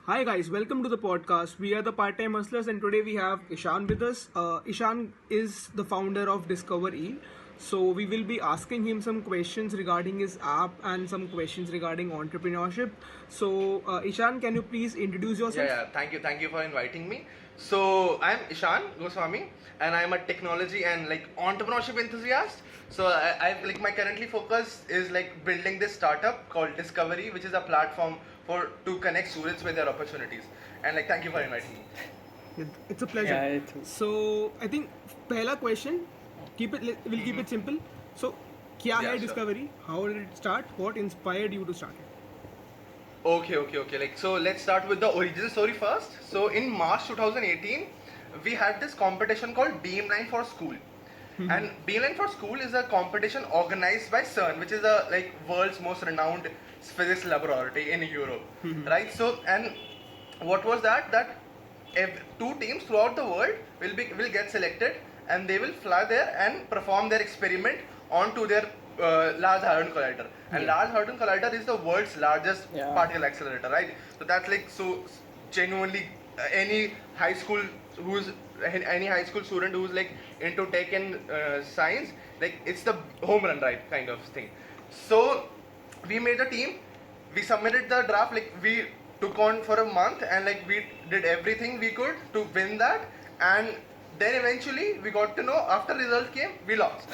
Hi guys, welcome to the podcast. We are the Part-Time Hustlers and today we have Ishan with us. Ishan is the founder of Discover E. So we will be asking him some questions regarding his app and some questions regarding entrepreneurship. So Ishan, can you please introduce Yeah, yourself? yeah. Thank you for inviting me. So I'm Ishan Goswami, and I'm a technology and entrepreneurship enthusiast. So I like my currently focus is like building this startup called Discovery, which is a platform for to connect students with their opportunities. And thank you for inviting me. It's a pleasure. Yeah, it's So I think पहला question, we'll keep it simple. So क्या Yeah, है sure. Discovery? How did it start? What inspired you to start it? Okay. So let's start with the origin story first. So in March 2018, we had this competition called Beamline for School. And Beamline for School is a competition organized by CERN, which is a world's most renowned physics laboratory in Europe, right? So and what was that? Two teams throughout the world will get selected, and they will fly there and perform their experiment onto their Large Hadron Collider. And Large Hadron Collider is the world's largest Yeah. particle accelerator, right? So that's genuinely any high school who's any high school student who's into tech and science, it's the home run, right, kind of thing. So we made a team, we submitted the draft, we took on for a month, and we did everything we could to win that. And then eventually we got to know after result came we lost.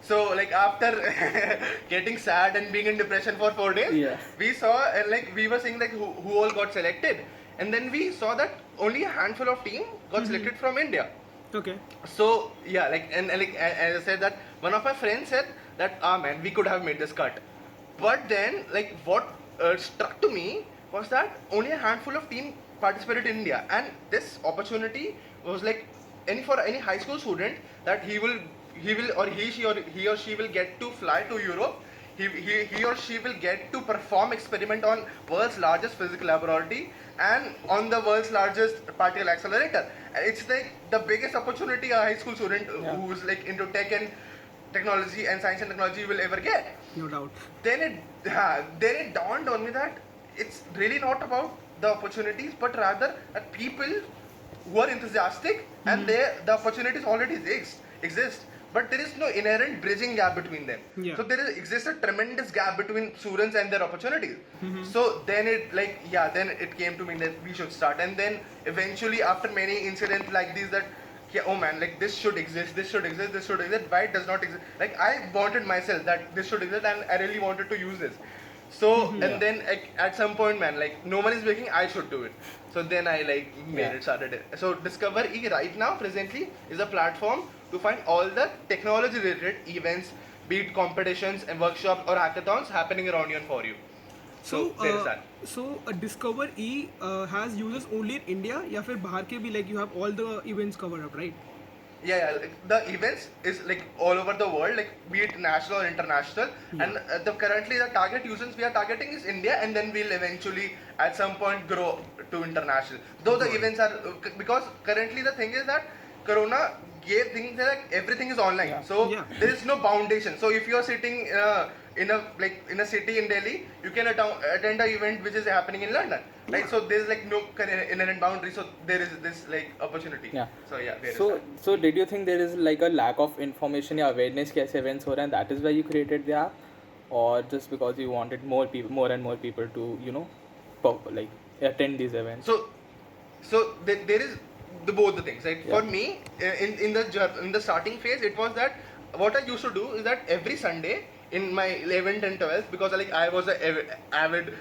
So after getting sad and being in depression for 4 days, Yeah. we saw and we were saying who all got selected, and then we saw that only a handful of team got selected from India. Okay. So yeah, as I said, that one of my friends said that man, we could have made this cut. But then what struck to me was that only a handful of team participated in India, and this opportunity was for any high school student, that he will or he or she will get to fly to Europe. He or she will get to perform experiment on world's largest physics laboratory and on the world's largest particle accelerator. And it's the biggest opportunity a high school student who's into tech and technology and science and technology will ever get. No doubt. Then it dawned on me that it's really not about the opportunities, but rather that people who are enthusiastic and the opportunities already exist, but there is no inherent bridging gap between them. Yeah. So exists a tremendous gap between students and their opportunities. So then then it came to me that we should start, and then eventually after many incidents like these, that oh man, this should exist, this should exist, this should exist, why it does not exist? I wanted myself that this should exist, and I really wanted to use this. So and then at some point, man, no one is making, I should do it. So then I made it, started it. So Discover E right now presently is a platform to find all the technology related events, be it competitions and workshops or hackathons happening around you and for you. So there is that. So Discover E has users only in India या फिर बाहर के भी, you have all the events covered up, right? Yeah, the events is all over the world, be it national or international. And currently the target users we are targeting is India, and then we'll eventually at some point grow to international. Though the events are because currently the thing is that Corona gave things that everything is online, so there is no foundation. So if you are sitting in a city in Delhi, you can attend an event which is happening in London, right? So there is no inherent boundary. So there is this opportunity. Yeah. So yeah. There is So, that. so did you think there is a lack of information या awareness कैसे events हो रहे हैं, that is why you created the app, or just because you wanted more and more people to attend these events? So there is both the things. For me, in the starting phase, it was that what I used to do is that every Sunday in my 11th and 12th, because I was a avid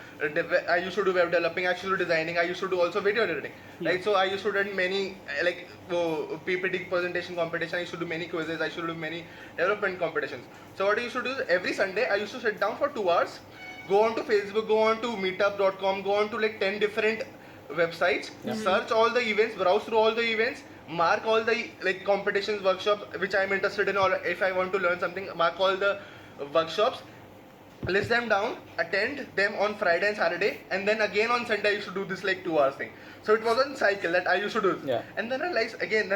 I used to do web developing, I used to do designing, I used to do also video editing, right? So I used to do many PPT presentation competition, I used to do many quizzes, I used to do many development competitions. So what I used to do is every Sunday I used to sit down for 2 hours, go on to Facebook, go on to meetup.com, go on to 10 different websites, search all the events, browse through all the events, mark all the competitions, workshops which I'm interested in, or if I want to learn something, mark all the workshops, list them down, attend them on Friday and Saturday, and then again on Sunday I used to do this 2 hours thing. So it was a cycle that I used to do. Yeah. And then I realized again,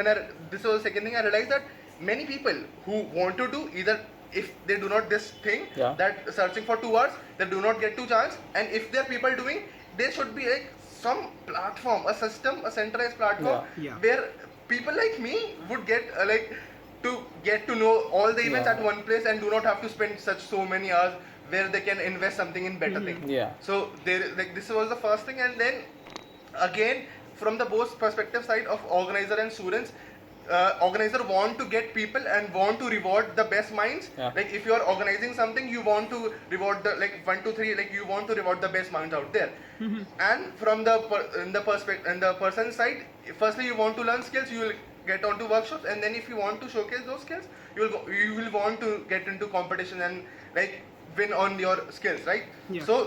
this was the second thing I realized, that many people who want to do either, if they do not this thing, that searching for 2 hours, they do not get to chance, and if there are people doing, there should be some platform, a system, a centralized platform Yeah. where people like me would get to get to know all the events Yeah. at one place and do not have to spend so many hours where they can invest something in better thing. Yeah. So there, like this was the first thing, and then again from the both perspective side of organizer and students, organizer want to get people and want to reward the best minds. Yeah. Like if you are organizing something, you want to reward the like 1 2 3, like you want to reward the best minds out there. And from the in the perspective and the person side, firstly you want to learn skills, you will get onto workshops, and then if you want to showcase those skills, you will want to get into competition and like win on your skills, right? Yeah. So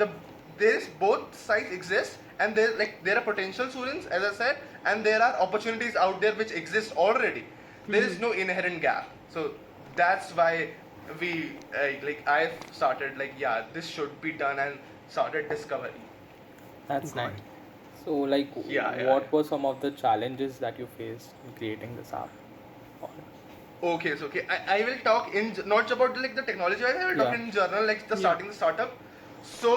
the there's both sides exist, and there are potential students, as I said, and there are opportunities out there which exist already. There is no inherent gap. So that's why we I started this should be done, and started Discovery. That's Got nice. it. So, like, Yeah. what were some of the challenges that you faced in creating this app? Or- Okay, so okay, I will talk in not about the technology. I will talk Yeah. in general, like the Yeah. starting the startup. So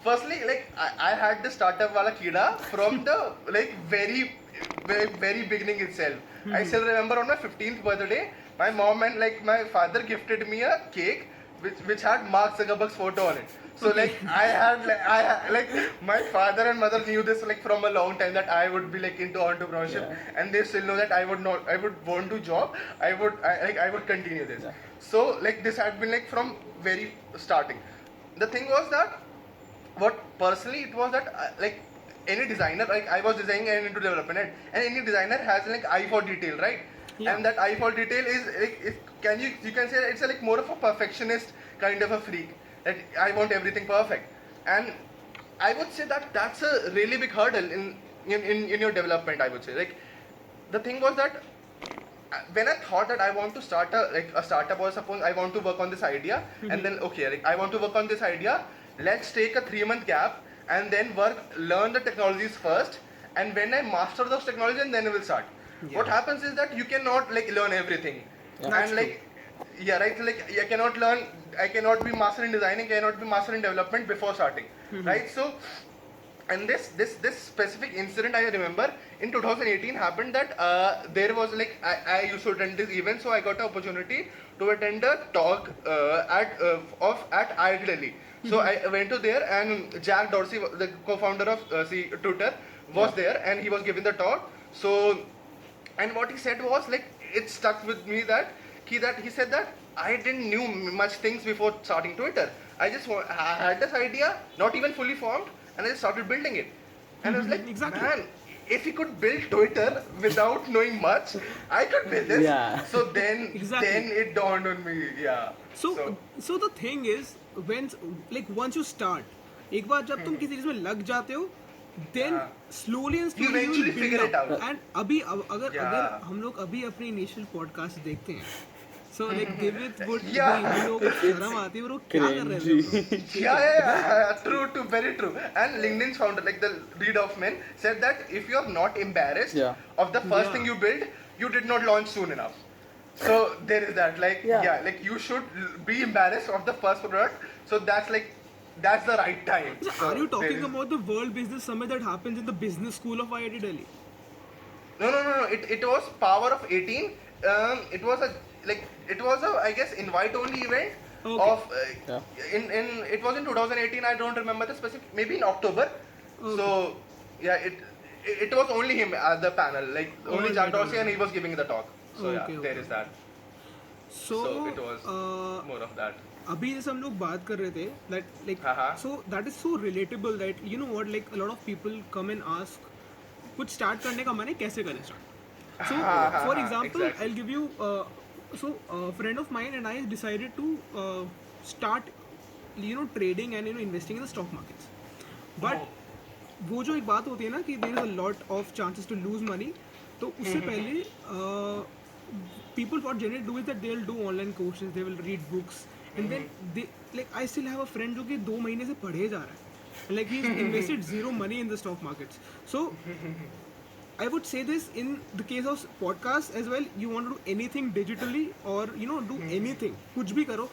firstly, I had the startup wala kida from the very beginning itself. I still remember on my 15th birthday, my mom and my father gifted me a cake which had Mark Zuckerberg's photo on it. So my father and mother knew this from a long time, that I would be into entrepreneurship, Yeah. and they still know that I would want to job. I would continue this. Yeah. So this had been from very starting. The thing was that what personally it was that any designer, I was designing and into development, and any designer has eye for detail, right? Yeah. And that eye for detail is you can say it's more of a perfectionist kind of a freak, that I want everything perfect. And I would say that that's a really big hurdle in your development, I would say. The thing was that when I thought that I want to start a startup, or suppose I want to work on this idea, and then okay, I want to work on this idea, let's take a 3-month gap and then learn the technologies first, and when I master those technologies, and then we will start. Yeah. What happens is that you cannot learn everything. Yeah. That's And yeah, right, I cannot be master in designing, cannot be master in development before starting, right? So and this specific incident I remember in 2018 happened, that there was I used to attend this event, so I got an opportunity to attend a talk at IIT Delhi. So I went to there, and Jack Dorsey, the co-founder of Twitter, was there, and he was giving the talk. So, and what he said was it stuck with me, that he said that I didn't knew much things before starting Twitter. I just I had this idea, not even fully formed, and I just started building it. And I was like, Exactly. man, if he could build Twitter without knowing much, I could build this. Yeah. So then, Exactly. then it dawned on me. Yeah. So the thing is, when once you start, एक बार जब तुम किसी चीज में लग जाते हो, then हाँ. slowly and You slowly you will eventually build figure it up. out. And अभी अगर Yeah. अगर हम लोग अभी अपने initial podcast देखते हैं, so David would Yeah. हम लोग को शर्म आती है, वो लोग क्या कर रहे हैं? Yeah, true, very true. And LinkedIn's founder, the Reid Hoffman, said that if you're not embarrassed Yeah. of the first Yeah. thing you build, you did not launch soon enough. So there is that. Yeah. You should be embarrassed of the first product. So that's the right time. So So are you there talking is- about the World Business Summit that happens in the business school of IIT Delhi? No. It was Power of 18. It was a I guess invite only event. Okay. Of Yeah. in it was in 2018. I don't remember the specific. Maybe in October. Okay. So yeah, it was only him at the panel. Only Alright, Jack Dorsey, alright. and he was giving the talk. So Okay, yeah, okay. there is that. So, So it was more of that. अभी जैसे हम लोग बात कर रहे थे that हाँ. so that is so relatable that you know what, a lot of people come and ask कुछ start करने का माने कैसे करें start. So for example, exactly. I'll give you a friend of mine and I decided to start trading and investing in the stock markets. But वो जो एक बात होती है ना कि there is a lot of chances to lose money, तो उससे पहले people what generally do is that they will do online courses, they will read books, and then they I still have a friend जो कि 2 महीने से पढ़े जा रहा है, he's invested zero money in the stock markets. So I would say this in the case of podcasts as well. You want to do anything digitally or do anything, कुछ भी करो,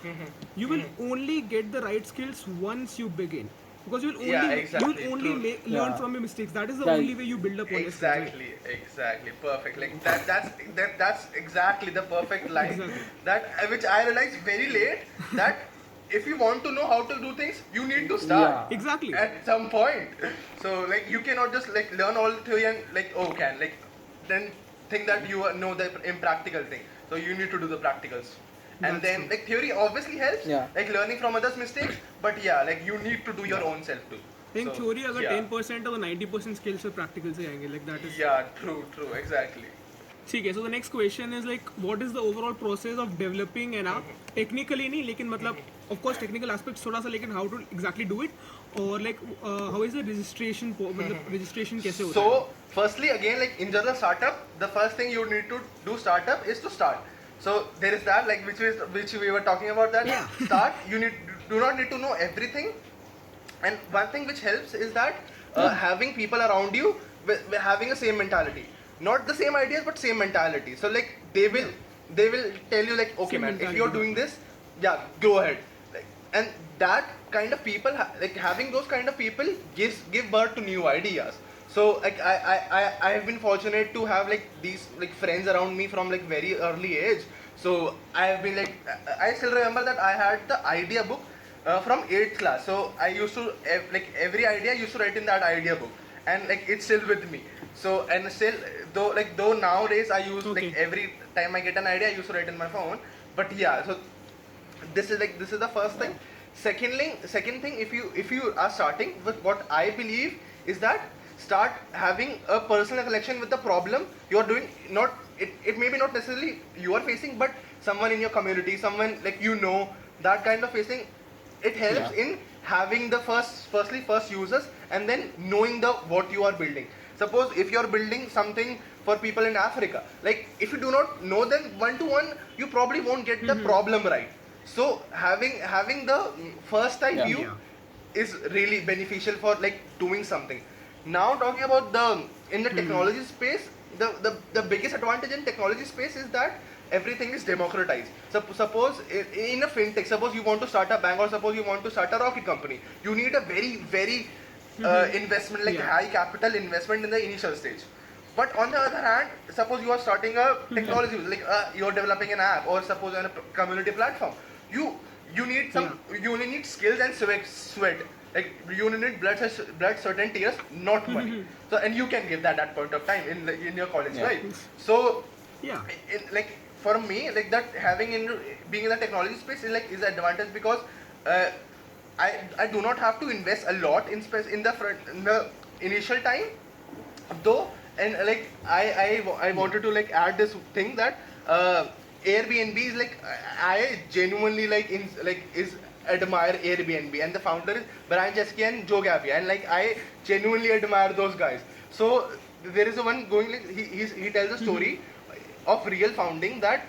you will only get the right skills once you begin. because you'll only Yeah, exactly, you'll only true. learn Yeah. from your mistakes. That is the Yeah. only way you build up on your skills, right? Exactly, perfect. Like that's exactly the perfect line Exactly. that which I realized very late, that if you want to know how to do things, you need to start Yeah. Exactly. at some point. So like you cannot just like learn all the theory and like can like then think that you know the impractical thing. So you need to do the practicals. And That's then true. like theory obviously helps, Yeah. like learning from others' mistakes, but yeah, like you need to do your own self too. In So, theory, अगर yeah. 10% और 90% skills से practical से आएंगे, like that is. Yeah, true, exactly. ठीक है. So the next question is like, what is the overall process of developing an app? Technically नहीं, लेकिन मतलब of course technical aspects थोड़ा सा, लेकिन how to exactly do it, or like how is the registration मतलब registration कैसे होता है? So, firstly, again, like in general startup, the first thing you need to do startup is to start. So there is that, like which we were talking about, that Yeah. start. You do not need to know everything. And one thing which helps is that having people around you with having the same mentality, not the same ideas but same mentality. So like they will tell you like, okay Same man, if mentality. you're doing this, yeah, go ahead. Like, and that kind of people, like having those kind of people give birth to new ideas. So like I have been fortunate to have like these like friends around me from like very early age. So I have been like, I still remember that I had the idea book from 8th class. So I used to like every idea I used to write in that idea book, and like it's still with me. So and still though nowadays I use like Okay. every time I get an idea I used to write in my phone. But yeah, so this is the first thing. Second thing, if you are starting with, what I believe is that start having a personal connection with the problem you are doing. Not it may be not necessarily you are facing, but someone in your community, someone like that kind of facing. It helps Yeah. in having the first users, and then knowing the what you are building. Suppose if you are building something for people in Africa, like if you do not know them one to one, you probably won't get the problem right. So having the first time Yeah. view Yeah. is really beneficial for like doing something. Now talking about the in the technology space, the biggest advantage in technology space is that everything is democratized. So suppose in a fintech, suppose you want to start a bank, or suppose you want to start a rocket company, you need a very investment, like Yeah. high capital investment in the initial stage. But on the other hand, suppose you are starting a technology, like you are developing an app, or suppose on a community platform, you need you only need skills and sweat. Like you only need blood, sweat and tears, not money. So and you can give that at point of time in your college, Yeah. right? So Yeah. like for me, like that having being in the technology space is an advantage, because uh, I do not have to invest a lot in space in the initial time, though. And like I wanted to like add this thing that Airbnb is like, I genuinely like is admire Airbnb, and the founder is Brian Chesky and Joe Gabbia, and like I genuinely admire those guys. So there is a one going, like he tells a story of real founding, that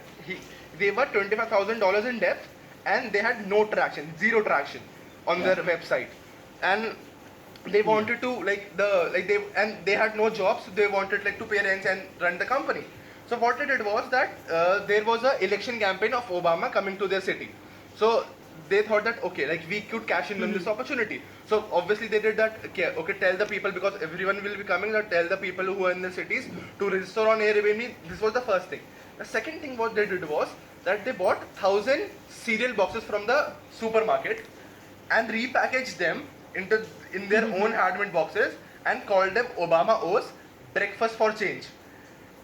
they were $25,000 in debt, and they had no traction, zero traction on their website, and they wanted to they had no jobs, so they wanted like to pay rents and run the company. So what they did was that there was a election campaign of Obama coming to their city. So they thought that, okay, like we could cash in on this opportunity. So obviously they did that. Okay, tell the people, because everyone will be coming, that tell the people who are in the cities to register on Airbnb. This was the first thing. The second thing what they did was that they bought 1,000 cereal boxes from the supermarket and repackaged them in their own handmade boxes, and called them Obama O's breakfast for change.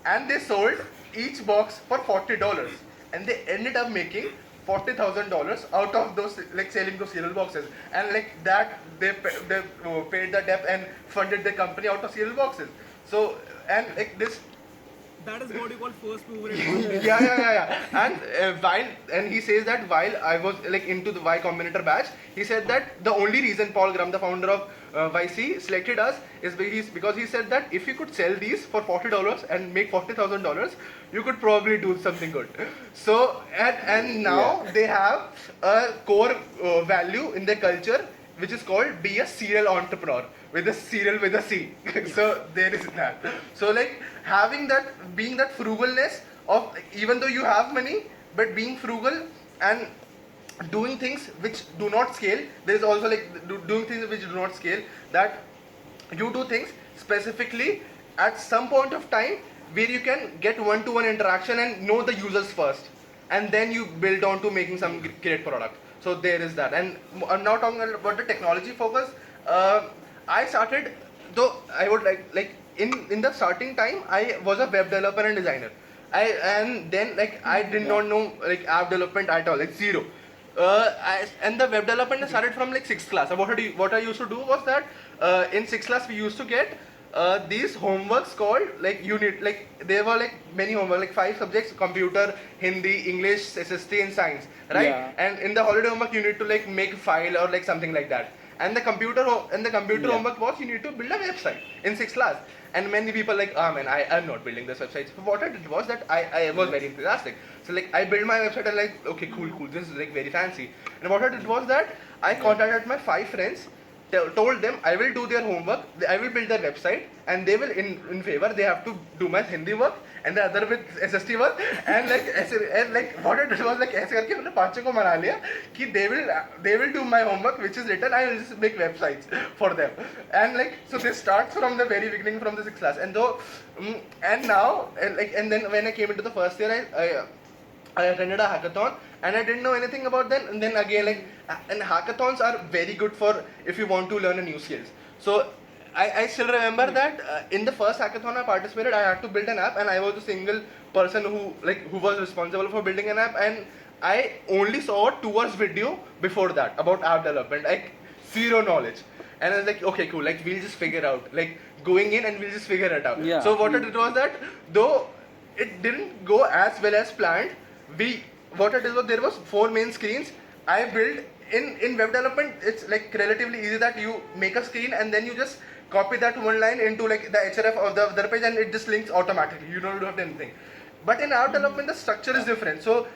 And they sold each box for $40, and they ended up making $40,000 out of those, like selling those cereal boxes. And like that they paid the debt and funded the company out of cereal boxes. So and like this. That is what you call first mover advantage. Yeah. And he says that while I was like into the Y Combinator batch, he said that the only reason Paul Graham, the founder of YC, selected us is because he said that if you could sell these for $40 and make $40,000, you could probably do something good. So and now they have a core value in their culture, which is called be a serial entrepreneur, with a serial with a C. So there is that. So like having that, being that frugalness of, even though you have money, but being frugal and doing things which do not scale. There is also like doing things which do not scale, that you do things specifically at some point of time where you can get one-to-one interaction and know the users first, and then you build on to making some great product. So there is that. And I'm now talking about the technology focus. I started, though I would like in the starting time I was a web developer and designer. And then like I did not know like app development at all, like zero. And the web development started from like 6th class. And what I used to do was that in 6th class we used to get these homeworks called like unit, like there were like many homework, like 5 subjects: computer, Hindi, English, SST and science, right? Yeah. And in the holiday homework you need to like make a file or like something like that. And the computer Yeah. homework was you need to build a website in 6th class. And many people like, ah man, I am not building this website. So what I did was that I was very enthusiastic. So like I built my website and like, okay, cool, this is like very fancy. And what I did was that I contacted my 5 friends, told them I will do their homework, I will build their website, and they will in favor they have to do my Hindi work and the other with SST work. And like what I did was like ऐसे करके मैंने 5 को मना लिया कि they will do my homework which is written, I will just make websites for them. And like so this starts from the very beginning, from the 6th class. And though and now and then when I came into the first year, I attended a hackathon and I didn't know anything about that. And then again, like, and hackathons are very good for if you want to learn a new skills. So I still remember that in the first hackathon I participated, I had to build an app, and I was the single person who was responsible for building an app. And I only saw a 2 hours video before that about app development, like zero knowledge. And I was like, okay, cool, like we'll just figure out, like going in and we'll just figure it out. Yeah. So what I did was that though it didn't go as well as planned, what I did was there was 4 main screens I built. In web development, it's like relatively easy that you make a screen and then you just copy that one line into like the href of the other page and it just links automatically. You don't have anything. But in app development, the structure is different. So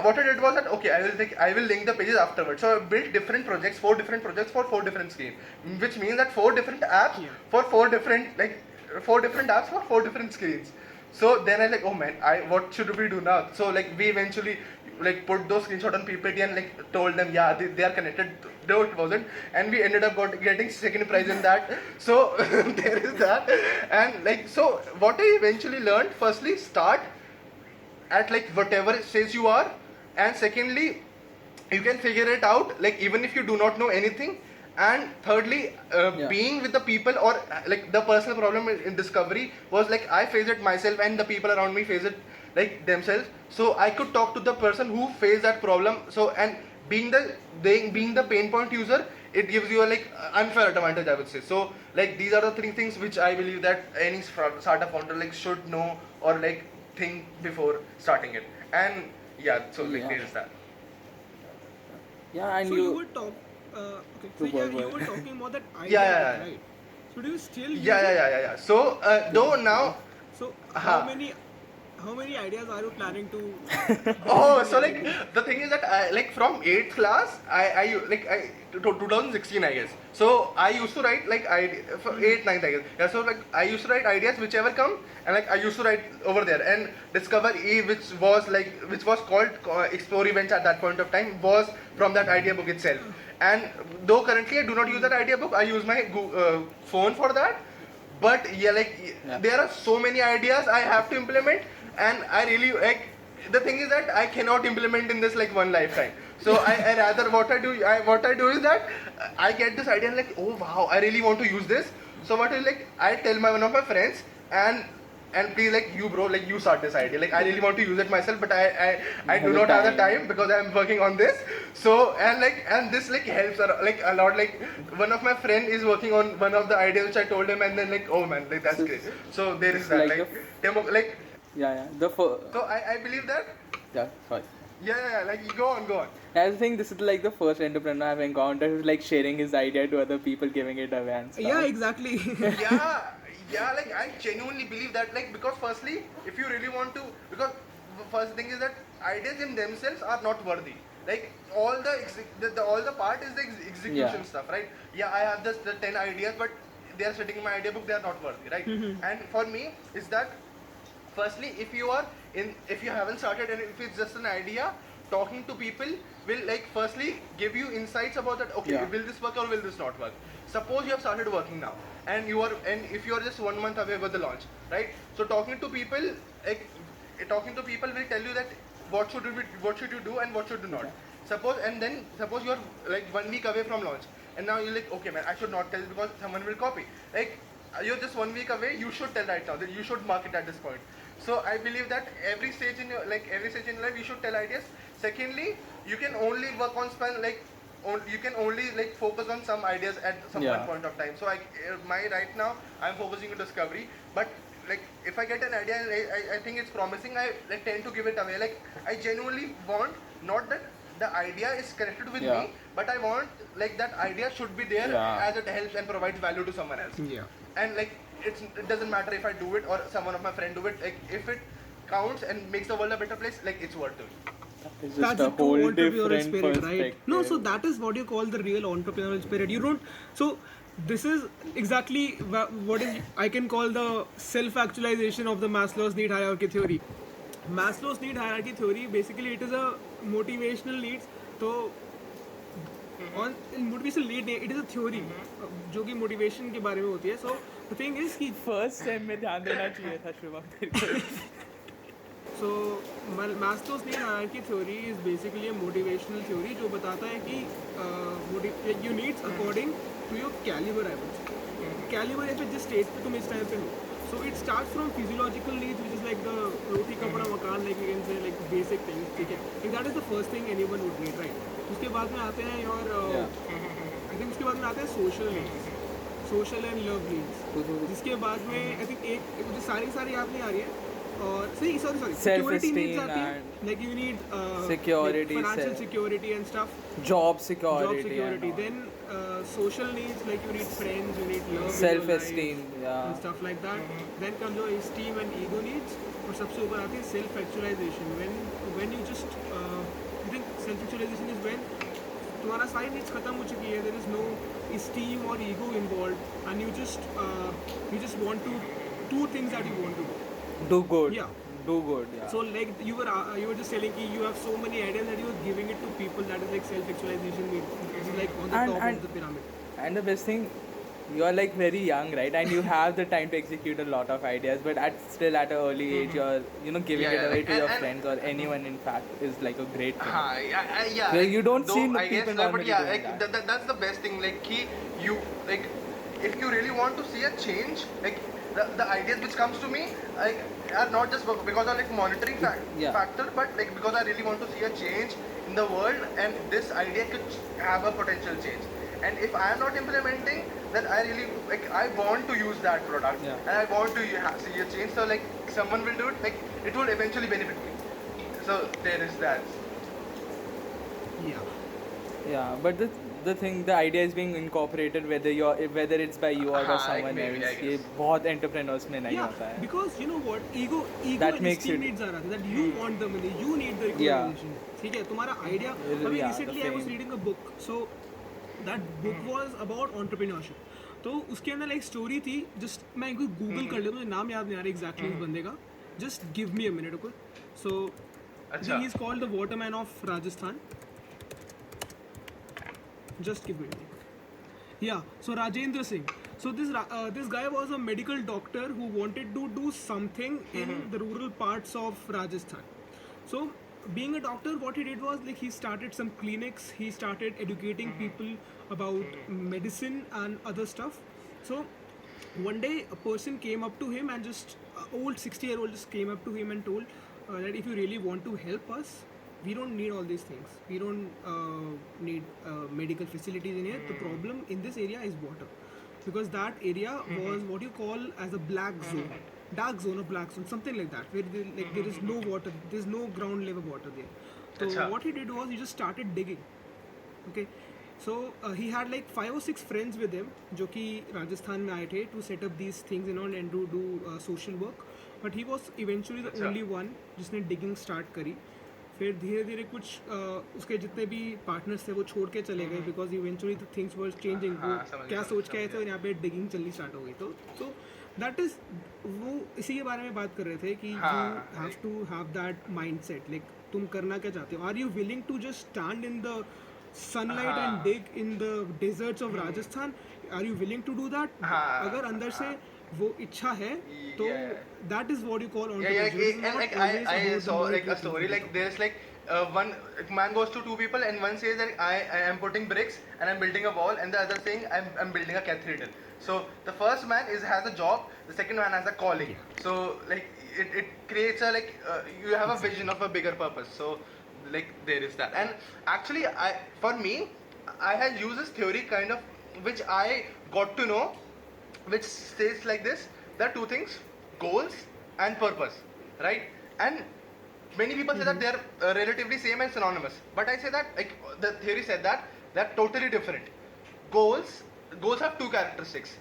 what I did was that okay, I will link the pages afterwards. So I built different projects, 4 different projects for 4 different screens, which means that 4 different apps for 4 different apps for 4 different screens. So then I like, oh man, what should we do now? So like we eventually like put those screenshots on PPT and like told them, yeah, they are connected. No, it wasn't, and we ended up getting second prize in that. So there is that. And like so, what I eventually learned: firstly, start at like whatever stage you are, and secondly, you can figure it out like even if you do not know anything. And thirdly, being with the people, or like the personal problem in discovery was like I faced it myself and the people around me face it like themselves, so I could talk to the person who faced that problem. So and being the pain point user, it gives you a like unfair advantage, I would say. So like these are the 3 things which I believe that any startup founder like should know or like think before starting it. And yeah, so like there is that. Yeah, and So you. you were okay. So Go yeah, ahead. you were talking about that idea, Yeah. right? So do you still use Yeah. it? So though now. So Uh-huh. how many ideas are you planning to? Oh, so like the thing is that I like from 8th class, I like I to 2016 I guess. So I used to write like for 8th 9th I guess. Yeah, so like I used to write ideas whichever come, and like I used to write over there. And Discover E, which was called Explore Events at that point of time, was from that idea book itself. And though currently I do not use that idea book, I use my phone for that. But yeah, like there are so many ideas I have to implement, and I really like. The thing is that I cannot implement in this like one lifetime. So I rather what I do is that I get this idea and like, oh wow, I really want to use this. So what is like I tell one of my friends, and please like you bro, like you start this idea, like I really want to use it myself, but I do not have the time because I'm working on this. So and this like helps like a lot. Like one of my friend is working on one of the ideas which I told him, and then like, oh man, like that's great. So there is that like Yeah. so I believe that. Yeah. Sorry. Yeah, like you go on. I think this is like the first entrepreneur I've encountered who's like sharing his idea to other people, giving it away and stuff. Yeah, exactly. Yeah, like I genuinely believe that, like, because firstly, if you really want to, because the first thing is that ideas in themselves are not worthy. Like all the part is the execution stuff, right? Yeah, I have the 10 ideas, but they are sitting in my idea book, they are not worthy, right? And for me, is that firstly, if you haven't started and if it's just an idea, talking to people will like firstly give you insights about that. Okay, Yeah. will this work or will this not work? Suppose you have started working now, and if you are just 1 month away with the launch, right? So talking to people, like talking to people will tell you that what should you do and what should you not. Suppose you are like 1 week away from launch, and now you're like, okay man, I should not tell because someone will copy. Like you're just 1 week away, you should tell right now that you should market at this point. So I believe that every stage in your life you should tell ideas. Secondly, you can only work on you can only like focus on some ideas at some Yeah. one point of time. So right now I'm focusing on discovery, but like if I get an idea and I think it's promising, I like tend to give it away. Like I genuinely want not that the idea is connected with Yeah. me, but I want like that idea should be there Yeah. as it helps and provides value to someone else. Yeah. And like it doesn't matter if I do it or someone of my friend do it. Like if it counts and makes the world a better place, like it's worth it. It's That's just a a true whole entrepreneurial different spirit, right? perspective. No, so that is what you call the real entrepreneurial spirit. You don't. So this is exactly what is I can call the self-actualization of the Maslow's need hierarchy theory. Maslow's need hierarchy theory, basically it is a motivational needs. So on motivational need, it is a theory जो कि motivation के बारे में होती है. So the thing is कि first time में ध्यान देना चाहिए था शुभम तेरे को. So Maslow's need hierarchy theory is basically a motivational theory जो बताता है कि you needs according to your caliber, I would say. Caliber है फिर जिस stage पे तुम इस time पे हो. So it starts from physiological needs, which is like the roti kapda makan, like you can say, like basic things. ठीक है. Like that is the first thing anyone would need, right? उसके बाद में आते हैं your I think उसके बाद में आते हैं social needs, social and love needs. जिसके बाद में I think एक मुझे सारी याद नहीं आ रही है. और sorry security Self-esteem needs आती है. and Like you need security, like financial security and stuff. job Job security, security. and all. Then social needs, like you need friends, you need love, in your Self-esteem, life, yeah. and stuff like that. Then comes your esteem and ego needs. और सबसे ऊपर आती है self actualization. When you just you think self actualization is when तुम्हारा सारी needs खत्म हो चुकी है. There is no esteem or ego involved, and you just want to do things that you want to do. Do good. Yeah. Do good. Yeah. So like you were just telling me you have so many ideas that you are giving it to people. That is like self-actualization. This is like on the top of the pyramid. And the best thing, you are like very young, right? And you have the time to execute a lot of ideas, but still at an early age, you're giving Yeah, it away yeah. to your And- friends or anyone. In fact, is like a great thing. Yeah. Well, you don't though, see I guess, people but normally yeah, doing like that's the best thing. Like you like if you really want to see a change, like the ideas which comes to me like are not just because of like monetary Yeah. factor, but like because I really want to see a change in the world, and this idea could have a potential change. And if I am not implementing, then I really like I want to use that product, Yeah. and I want to see a change. So like someone will do it, like it will eventually benefit me. So there is that. Yeah. Yeah, but the thing, the idea is being incorporated whether it's by you or by हाँ, someone maybe, I else. ये guess. बहुत entrepreneurs में नहीं Yeah, होता है. because you know what, ego That and makes esteem it- needs are that you want the money, you need the recognition. ठीक है, तुम्हारा idea. अभी Yeah, recently the I was fame. reading a book, so that book was about entrepreneurship. तो उसके अंदर एक story थी, just मैं इनको गूगल कर लेता हूँ, मुझे नाम याद नहीं आ रहा exactly उस बंदे का. Just give me a minute, okay? So अच्छा. he is called the Waterman of Rajasthan. Just give me a minute. Yeah, so Rajendra Singh. So this guy was a medical doctor who wanted to do something in the rural parts of Rajasthan. So being a doctor, what he did was like he started some clinics. He started educating people about medicine and other stuff. So one day a person came up to him and just old 60-year-old just came up to him and told that if you really want to help us, we don't need all these things. We don't need medical facilities in here. The problem in this area is water, because that area was what you call as a black zone, dark zone or black zone, something like that, where there is no water, there's no ground level water there. So Achha. what he did was he just started digging. Okay, so he had like 5 or 6 friends with him, जो कि राजस्थान में आए थे to set up these things and all and to do social work. But he was eventually the अच्छा. only one जिसने digging start करी. फिर धीरे धीरे कुछ उसके जितने भी पार्टनर्स थे वो छोड़ के चले गए, because eventually the things were changing. वो समझ क्या गया, सोच के आए समझ थे और यहाँ पे डिगिंग चलनी स्टार्ट हो गई. तो दैट इज वो इसी के बारे में बात कर रहे थे कि यू हाँ, have to have that mindset, like तुम करना क्या चाहते हो? Are you willing to just stand in the sunlight हाँ. and dig in the deserts of Rajasthan? Are you willing to do that? हाँ. अगर अंदर से वो इच्छा है तो Yeah. that is what you call Yeah, yeah, entrepreneurship. It is and not like always I about the saw like a monetary story things. like there's like one man goes to two people and one says that I am putting bricks and I'm building a wall, and the other saying I'm building a cathedral. So the first man has a job, the second man has a calling. So like it creates a like you have a vision of a bigger purpose. So like there is that. And actually for me I had used this theory kind of which I got to know, which says like this: there are two things, goals and purpose, right? And many people say that they are relatively same and synonymous, but I say that like the theory said that they're totally different. Goals have two characteristics.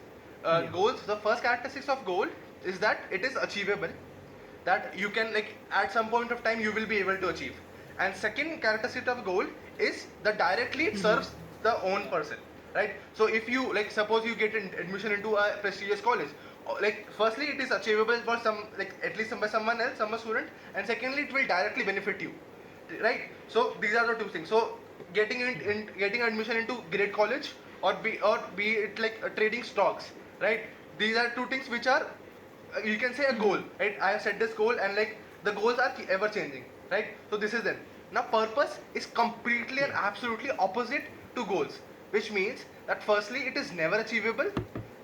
Goals, the first characteristics of goal is that it is achievable, that you can like at some point of time you will be able to achieve. And second characteristic of goal is that directly it serves the own person, right? So if you like suppose you get admission into a prestigious college, like firstly it is achievable for some like at least by someone else, some student, and secondly it will directly benefit you, right? So these are the two things. So getting admission into great college, or be it like trading stocks, right? These are two things which are you can say a goal, right? I have set this goal, and like the goals are ever changing, right? So this is it. Now purpose is completely and absolutely opposite to goals, which means that firstly it is never achievable,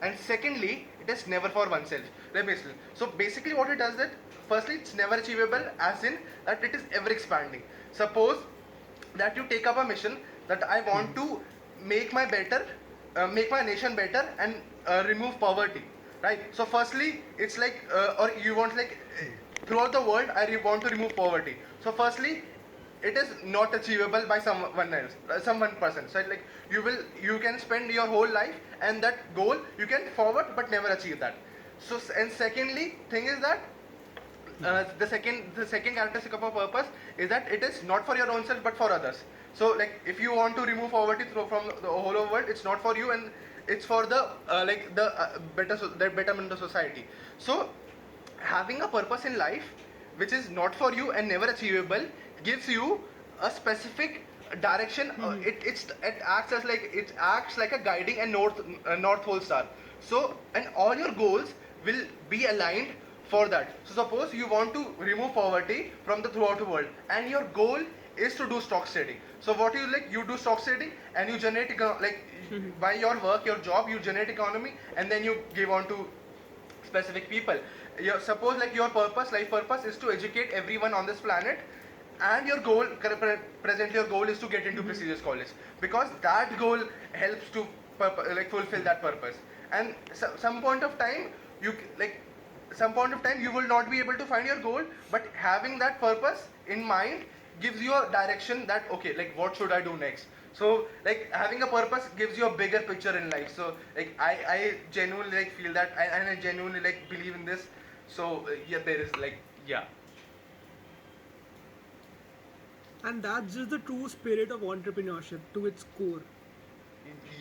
and secondly it is never for oneself. Let me explain. So basically what it does that firstly it's never achievable, as in that it is ever expanding. Suppose that you take up a mission that I want to make make my nation better, and remove poverty, right? So firstly it's like or you want like throughout the world want to remove poverty. So firstly it is not achievable by someone else, some one person. So like you can spend your whole life and that goal you can forward but never achieve that. So and secondly thing is that the second characteristic of a purpose is that it is not for your own self but for others. So like if you want to remove poverty from the whole of world, it's not for you, and it's for the the betterment of society. So having a purpose in life which is not for you and never achievable gives you a specific direction. It acts like a guiding and north pole star. So and all your goals will be aligned for that. So suppose you want to remove poverty from the throughout the world, and your goal is to do stock trading. So what you do stock trading, and you generate by your work, your job, you generate economy, and then you give on to specific people. Suppose like your life purpose is to educate everyone on this planet, and your goal presently your goal is to get into prestigious college, because that goal helps to fulfill that purpose. And some point of time you will not be able to find your goal, but having that purpose in mind gives you a direction that okay, like what should I do next. So like having a purpose gives you a bigger picture in life. So like I genuinely feel that, and I genuinely believe in this. So yeah, there is yeah. And that's just the true spirit of entrepreneurship to its core.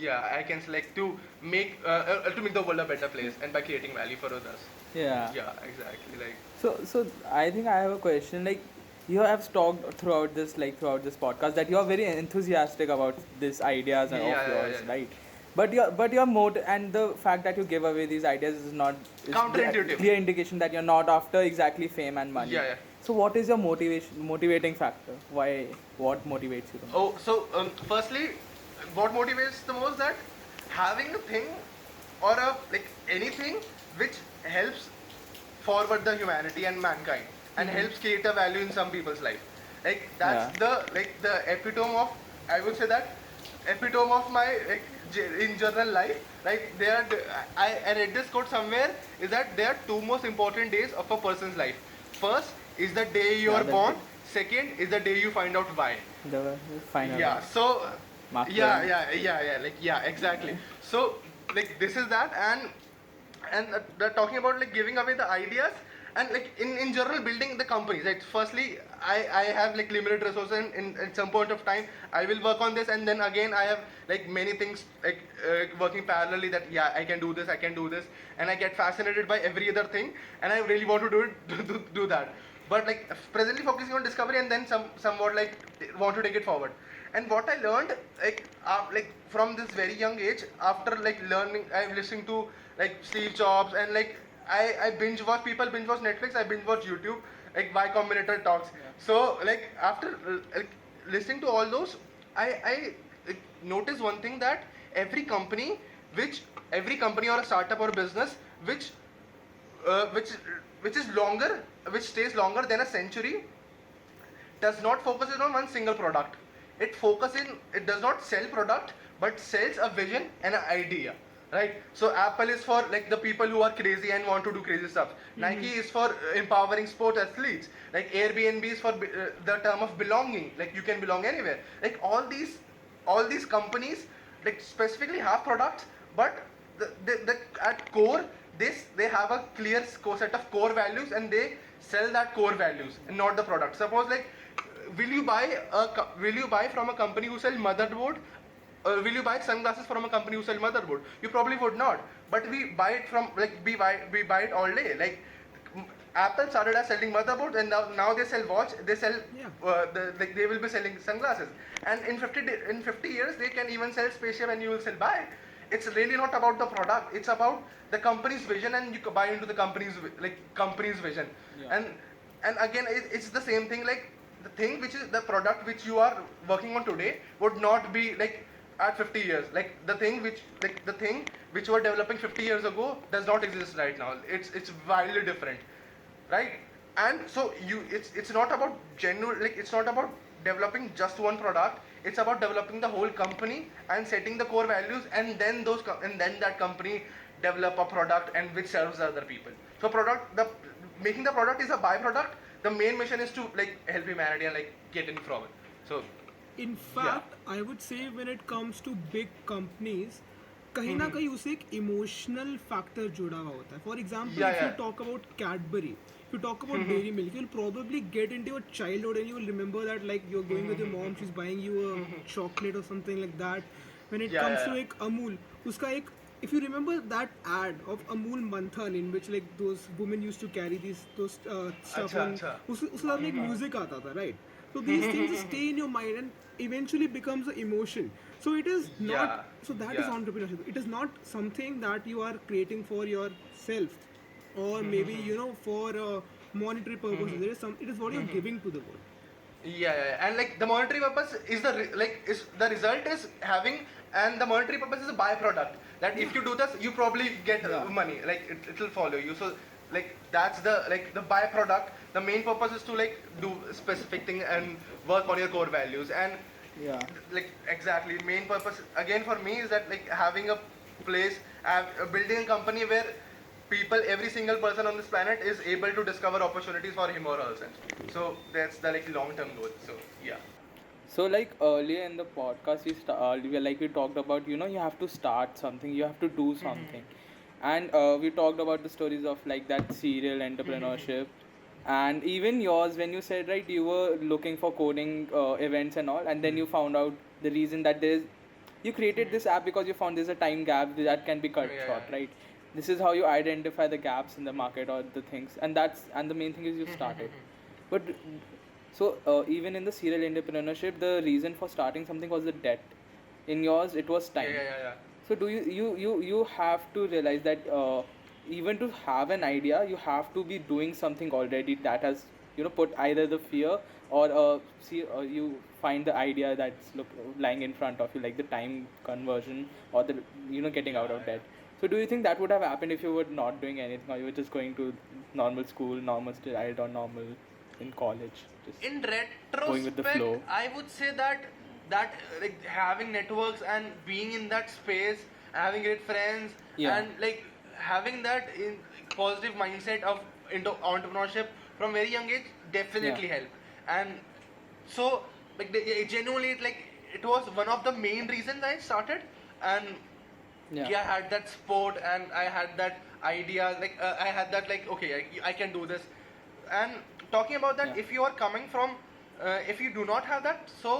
Yeah, I can select to make the world a better place, and by creating value for others. Yeah. Yeah, exactly. So I think I have a question. Like, you have talked throughout this podcast that you are very enthusiastic about these ideas of yours, yeah. right? But your mode and the fact that you give away these ideas is Counterintuitive. clear indication that you're not after exactly fame and money. Yeah. So what is your motivating factor? What motivates you? Oh, so firstly, what motivates the most that having a thing or anything which helps forward the humanity and mankind, and helps create a value in some people's life. Like that's the epitome of, I would say that epitome of my in general life. I read this quote somewhere, is that there are two most important days of a person's life. First is the day you are born. Second is the day you find out why. The final. Yeah. So Mark yeah, exactly. So this is that, and talking about giving away the ideas, and in general building the companies, right? Firstly I have limited resources, and at some point of time I will work on this, and then again I have many things working parallelly, that yeah, I can do this, and I get fascinated by every other thing, and I really want to do that. but like presently focusing on discovery, and then somewhat like want to take it forward. And what I learned, like from this very young age, after like learning, I'm listening to like Steve Jobs, and like I binge watch people, binge watch Netflix, I binge watch YouTube, like Y Combinator talks. So like after like listening to all those, I like, noticed one thing, that every company every company or a startup or a business which uh, which which is longer, which stays longer than a century, does not focus on one single product. It does not sell product, but sells a vision and an idea. Right? So Apple is for like the people who are crazy and want to do crazy stuff. Nike is for empowering sport athletes. Like Airbnb is for the term of belonging. Like you can belong anywhere. Like all these companies like specifically have products, but at core they have a clear set of core values, and they sell that core values and not the product. Suppose like will you buy from a company who sell motherboard, or will you buy sunglasses from a company who sell motherboard? You probably would not. But we buy it from like we buy it all day. Like Apple started as selling motherboards, and now they sell watch. They sell like they will be selling sunglasses. And in 50 years they can even sell spaceship, and you will sell buy. It's really not about the product. It's about the company's vision, and you buy into the company's vision. Yeah. And again, it's the same thing. Like the thing which is the product which you are working on today would not be like at 50 years. Like the thing which you were developing 50 years ago does not exist right now. It's wildly different, right? And so it's not about genuine, like it's not about developing just one product. It's about developing the whole company and setting the core values, and then that company develop a product and which serves other people. So making the product is a byproduct. The main mission is to like help humanity and like get in from it. So In fact, I would say when it comes to big companies, कहीं ना कहीं उसे एक emotional factor जुड़ा हुआ होता है. For example Yeah, if you yeah. Talk about Cadbury, if you talk about dairy milk, you'll probably get into your childhood and you will remember that like you're going with your mom, she's buying you a chocolate or something like that. When it Yeah, comes yeah, to yeah. like Amul, uska ek, if you remember that ad of Amul Manthan in which like those women used to carry those stuff Acha, on, acha. उसके साथ में एक music आता था, right? So these things stay in your mind and eventually becomes an emotion. So it is not. Yeah, So that is yeah. entrepreneurship. It is not something that you are creating for yourself, or maybe for monetary purposes. It is what you're giving to the world. Yeah, and like the monetary purpose is the result is having, and the monetary purpose is a byproduct. That if you do this, you probably get money. Like it will follow you. So like that's the byproduct. The main purpose is to like do specific thing and work on your core values. And Yeah. like exactly main purpose again for me is that like having a place, building a company where every single person on this planet is able to discover opportunities for him or herself. So that's the like long term goal. So yeah. So like earlier in the podcast, we talked about you have to start something, you have to do something, and we talked about the stories of like that serial entrepreneurship, and even yours when you said right you were looking for coding events and all, and then you found out the reason that you created this app because you found there's a time gap that can be cut Yeah, short, yeah. right? This is how you identify the gaps in the market or the things, and the main thing is you started. But so even in the serial entrepreneurship, the reason for starting something was the debt. In yours, it was time. Yeah. So do you have to realize that even to have an idea, you have to be doing something already that has put either the fear or you find the idea that's lying in front of you, like the time conversion or the getting out of debt. So do you think that would have happened if you were not doing anything, or you were just going to normal school, normal child, or normal in college, just In going with the retrospect, flow? I would say that like having networks and being in that space, having great friends, Yeah. and like having that in positive mindset of into entrepreneurship from very young age definitely Yeah. helped. And so like genuinely it was one of the main reasons I started. And Yeah. I had that sport and I had that idea, like I had that like okay, I can do this. And talking about that, Yeah. if you are coming from if you do not have that, so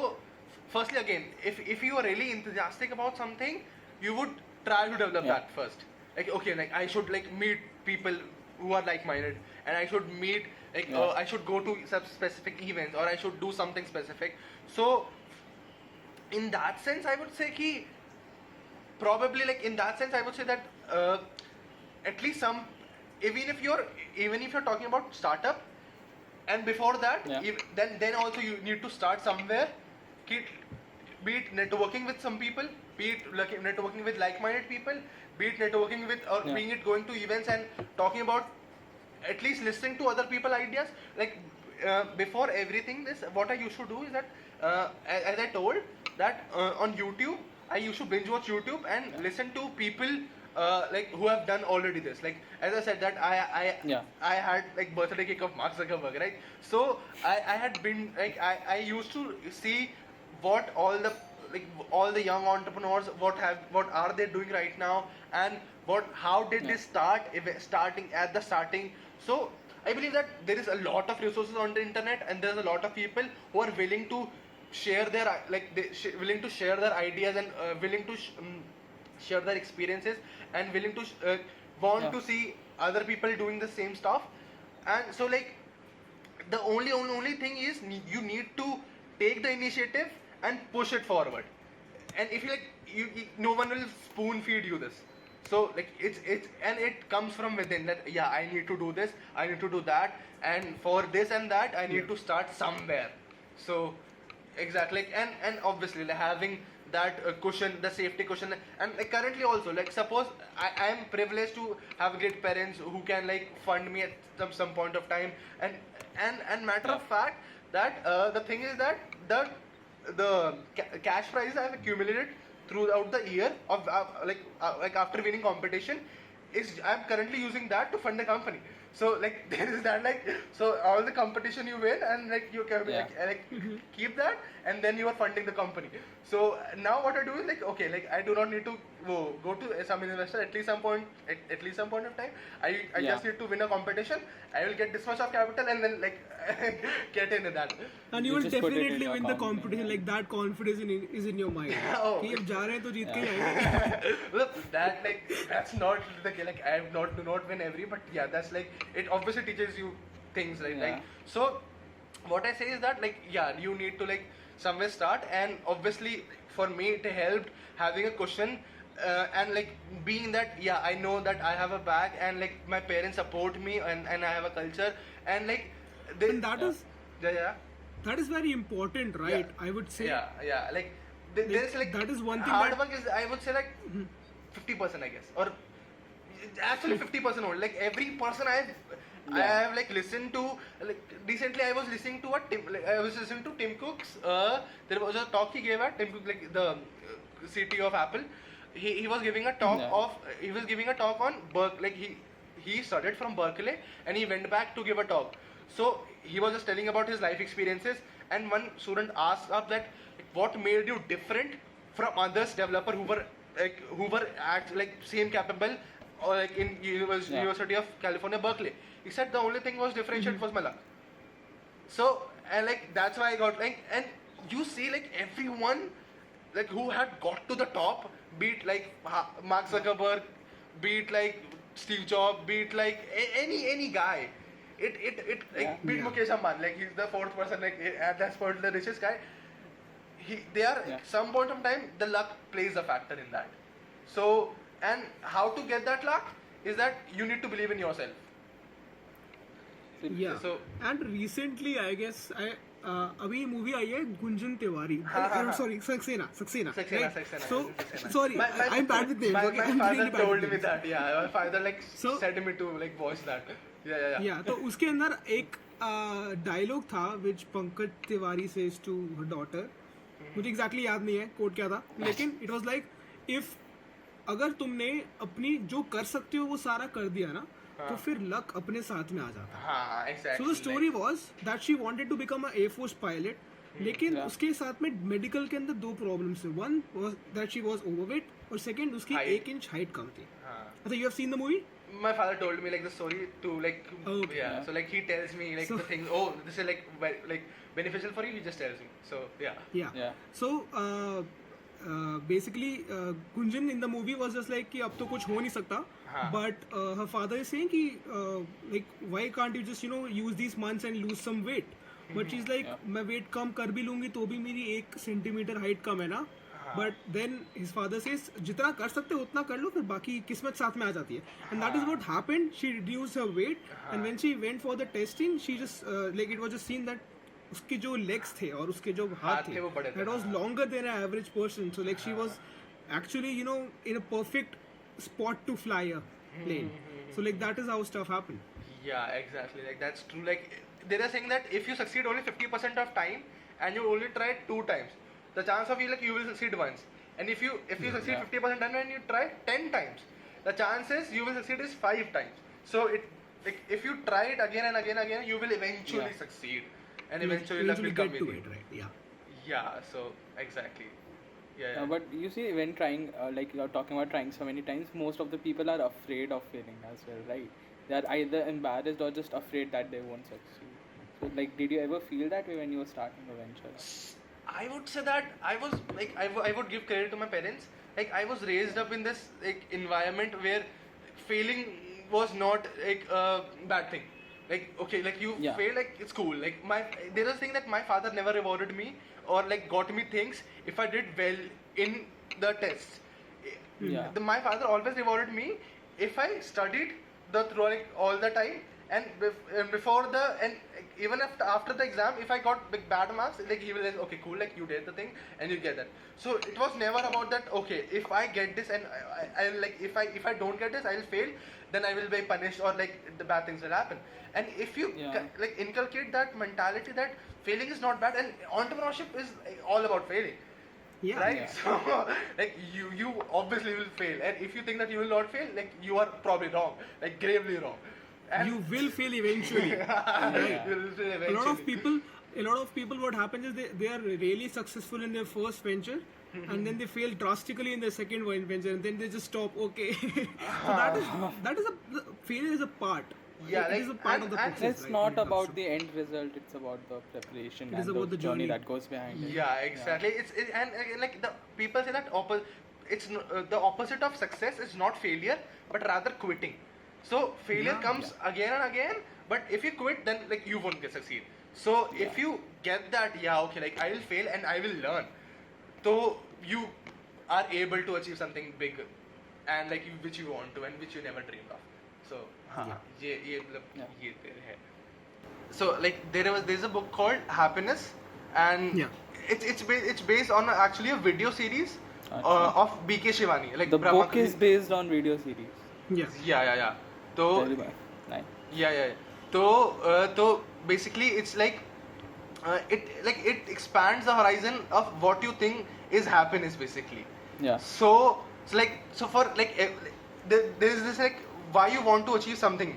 firstly again, if you are really enthusiastic about something, you would try to develop Yeah. that first. Like okay, like I should like meet people who are like minded, and I should meet like Yeah. I should go to some specific events or I should do something specific. So in that sense I would say ki probably like in that sense I would say that at least some, even if you're talking about startup, and before that Yeah. then also you need to start somewhere, be it networking with some people, be it like networking with like-minded people, be it networking with or Yeah. being it going to events and talking about, at least listening to other people ideas. Like before everything this, what I used to do is that as I told that on YouTube I used to binge watch YouTube and listen to people like who have done already this. Like as I said that Yeah. I had like birthday cake of Mark Zuckerberg, right? So I had been like I used to see what all the young entrepreneurs what are they doing right now, and how did they start starting at the starting. So I believe that there is a lot of resources on the internet, and there's a lot of people who are willing to share their willing to share their ideas, and willing to share their experiences, and willing to want Yeah. to see other people doing the same stuff. And so like the only thing is you need to take the initiative and push it forward. And if you like no one will spoon feed you this. So like it's and it comes from within, that yeah, I need to do this, I need to do that, and for this and that I need to start somewhere. So exactly, like, and obviously like, having that cushion, the safety cushion. And like currently also, like suppose I am privileged to have great parents who can like fund me at some point of time. And matter of fact that the thing is that the cash prize I have accumulated throughout the year of like after winning competition is I'm currently using that to fund the company. So like there is that, like, so all the competition you win and like you can Yeah. like keep that, and then you are funding the company. So now what I do is like, okay, like I do not need to go to some investor at least some point of time. I Yeah. just need to win a competition. I will get this much of capital and then like get into that. And you You will just put it in definitely your win the account, competition. yeah. Like that confidence is in your mind. Oh. कि अब जा रहे हैं तो जीत के ही Yeah. आएंगे. Look, that's not the like I have not do not win every, but yeah, that's like it obviously teaches you things, right? Yeah. Like so, what I say is that like yeah, you need to like somewhere start, and obviously for me it helped having a cushion. And like being that yeah, I know that I have a bag, and like my parents support me, and I have a culture, and like they, And that Yeah. is yeah. that is very important, right? Yeah. I would say. Yeah, like there's like that is one thing hard that- work is, I would say, like 50% I guess, or actually 50% only. Like every person I have like listened to, like recently I was listening to Tim Cook's there was a talk he gave at Tim Cook, like the CTO of Apple. He was giving a talk Yeah. he was giving a talk on Berkeley. Like he studied from Berkeley and he went back to give a talk. So he was just telling about his life experiences, and one student asked up that what made you different from others developer who were at like same capable or like in University of California Berkeley. He said the only thing was differentiate was my luck. So and like that's why I got like, and you see like everyone like who had got to the top, be it like Mark Zuckerberg, be it like Steve Jobs, be it like any guy. It Yeah. like beat Yeah. Mukesh Ambani, like he's the fourth person, like at that point the richest guy. They are Yeah. some point of time the luck plays a factor in that. So and how to get that luck is that you need to believe in yourself. Yeah. So- And recently, I guess अभी movie आई है Gunjan Tiwari. Sorry, Saxena. Saxena, right? Saxena, So Saxena. sorry, I'm bad with names. My okay? I'm father really bad told with me names. that. Yeah, my father like So- said me to like watch that. Yeah. Yeah, तो उसके अंदर एक dialogue था which Pankaj Tiwari says to her daughter. मुझे exactly याद नहीं है code क्या था, लेकिन it was like if अगर तुमने अपनी जो कर सकते हो वो सारा कर दिया ना, तो फिर लक अपने साथ में आ जाता है. हाँ, exactly. So the story was that she wanted to become a Air Force pilot, लेकिन Yeah. उसके साथ में मेडिकल के अंदर दो प्रॉब्लम्स थे. One was that she was overweight और second उसकी Height. 1 इंच हाइट कम थी. हाँ. अच्छा, you have seen the movie? My father told me like the story to like Okay. yeah. So like he tells me like So- the things. Oh, this is like beneficial for you. He just tells me. So yeah. Yeah. So basically Gunjan in the movie was just like कि अब तो कुछ हो नहीं सकता. but her father is saying ki, like why can't you just use these months and lose some weight, but she's like मैं weight कम कर भी लूंगी तो भी मेरी 1 सेंटीमीटर हाइट कम है ना. But then his father says जितना कर सकते हो उतना कर लो, फिर बाकी किस्मत साथ में आ जाती है. And that is what happened. She reduced her weight, and when she went for the testing, she just like it was just seen that उसके जो legs थे और उसके जो हाथ थे, वो बड़े थे, that was longer than an average person. So like she was actually in a perfect spot to fly a plane. So like that is how stuff happened. Yeah, exactly. Like that's true. Like they are saying that if you succeed only 50% of time and you only try 2 times, the chance of you will succeed once. And if you succeed 50% time and you try 10 times, the chances you will succeed is 5 times. So if you try it again and again, you will eventually succeed, and eventually luck will come get to with it, you. right? Yeah. Yeah. So exactly. Yeah. But you see, when trying, like you're talking about trying so many times, most of the people are afraid of failing as well, right? They are either embarrassed or just afraid that they won't succeed. So, like, did you ever feel that way when you were starting a venture? I would say that I was like I would give credit to my parents. Like I was raised up in this like environment where failing was not like a bad thing. Like okay, like you fail, like it's cool. Like there's a thing that my father never rewarded me or like got me things if I did well in the tests. My father always rewarded me if I studied through like all the time, and before and even after the exam, if I got bad marks, like he will say, okay, cool, like you did the thing and you get that. So it was never about that. Okay, if I get this and I like if I don't get this, I will fail. Then I will be punished or like the bad things will happen. And if you like inculcate that mentality that failing is not bad, and entrepreneurship is all about failing. Yeah. Right? Yeah. So like you obviously will fail, and if you think that you will not fail, like you are probably wrong, like gravely wrong. And you will fail eventually. Right? You will fail A lot of people what happens is they are really successful in their first venture, and then they fail drastically in their second venture, and then they just stop. Okay. So that is a failure is a part. Yeah, it like, is a part of the process. It's right, not when it comes about the end result, it's about the preparation It is and about the journey that goes behind it. Yeah, exactly. And like the people say that the opposite of success is not failure, but rather quitting. So failure comes again and again, but if you quit, then like you won't succeed. So if you get that, okay, like I will fail and I will learn, so you are able to achieve something big, and like which you want to and which you never dreamed of. So ये है. So like there's a book called Happiness, and it's based on actually a video series of B.K. Shivani. Like the book is based on video series. Yeah. So nice. Yeah. So basically it's like it expands the horizon of what you think is happiness basically. Yeah. So for like there is this like why you want to achieve something.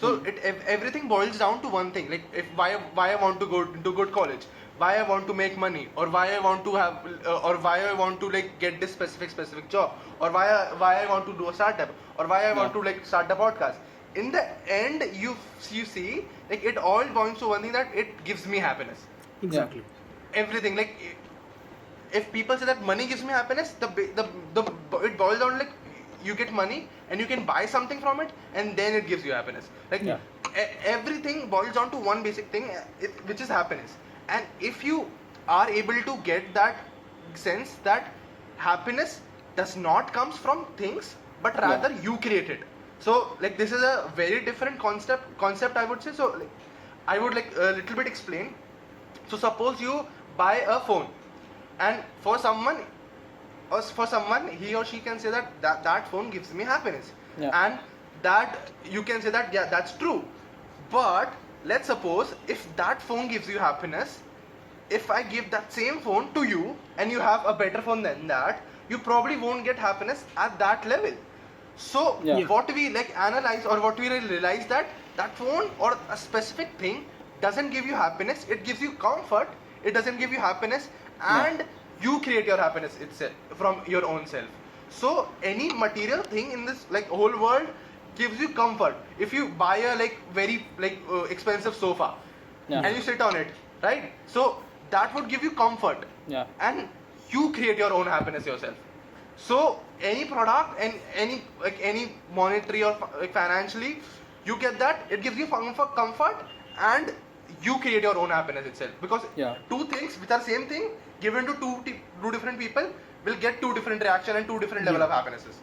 So everything boils down to one thing. Like why I want to go to good college, why I want to make money, or why I want to have, or why I want to like get this specific job, or why I want to do a startup, or why I want to like start a podcast. In the end, you see, like it all points to one thing, that it gives me happiness. Exactly. Everything, like if people say that money gives me happiness, it boils down like you get money and you can buy something from it, and then it gives you happiness. Like everything boils down to one basic thing, which is happiness. And if you are able to get that sense that happiness does not comes from things, but rather you create it. So like this is a very different concept I would say. So like, I would like a little bit explain. So suppose you buy a phone, and for someone he or she can say that phone gives me happiness, and that you can say that that's true. But let's suppose if that phone gives you happiness, if I give that same phone to you and you have a better phone than that, you probably won't get happiness at that level. So what we like analyze, or what we realize, that phone or a specific thing doesn't give you happiness, it gives you comfort, it doesn't give you happiness, and you create your happiness itself from your own self. So any material thing in this like whole world gives you comfort. If you buy a like very like expensive sofa and you sit on it, right? So that would give you comfort, and you create your own happiness yourself. So any product and any monetary or financially, you get that, it gives you comfort, and you create your own happiness itself, because Yeah. two things which are same thing given to two different people will get two different reaction and two different level of happinesses,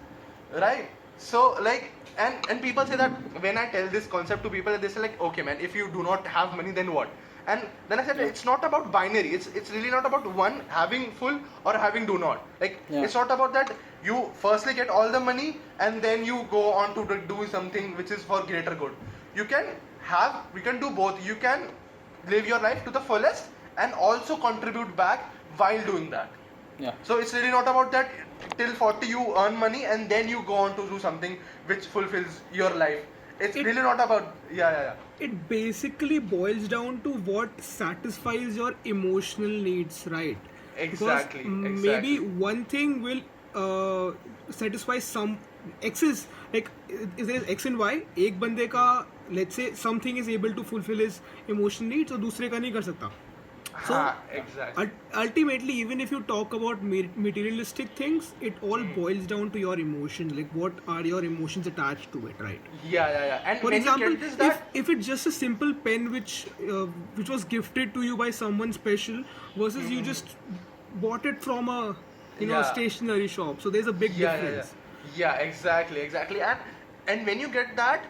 right? So like, and people say that when I tell this concept to people, they say like, okay man, if you do not have money, then what? And then I said, it's not about binary. It's really not about one having full or having do not. Like, it's not about that you firstly get all the money and then you go on to do something which is for greater good. You can do both. You can live your life to the fullest and also contribute back while doing that. Yeah. So it's really not about that till 40 you earn money and then you go on to do something which fulfills your life. It's really not about It basically boils down to what satisfies your emotional needs, right? Exactly, Because exactly. maybe one thing will satisfy some x's, like if there is x and y, एक बंदे का let's say something is able to fulfill his emotional needs और दूसरे का नहीं कर सकता. So exactly. ultimately, even if you talk about materialistic things, it all boils down to your emotions. Like, what are your emotions attached to it, right? Yeah. And For when example, you get this, that if it's just a simple pen which was gifted to you by someone special, versus you just bought it from a Yeah. stationery shop, so there's a big difference. Yeah, exactly. And when you get that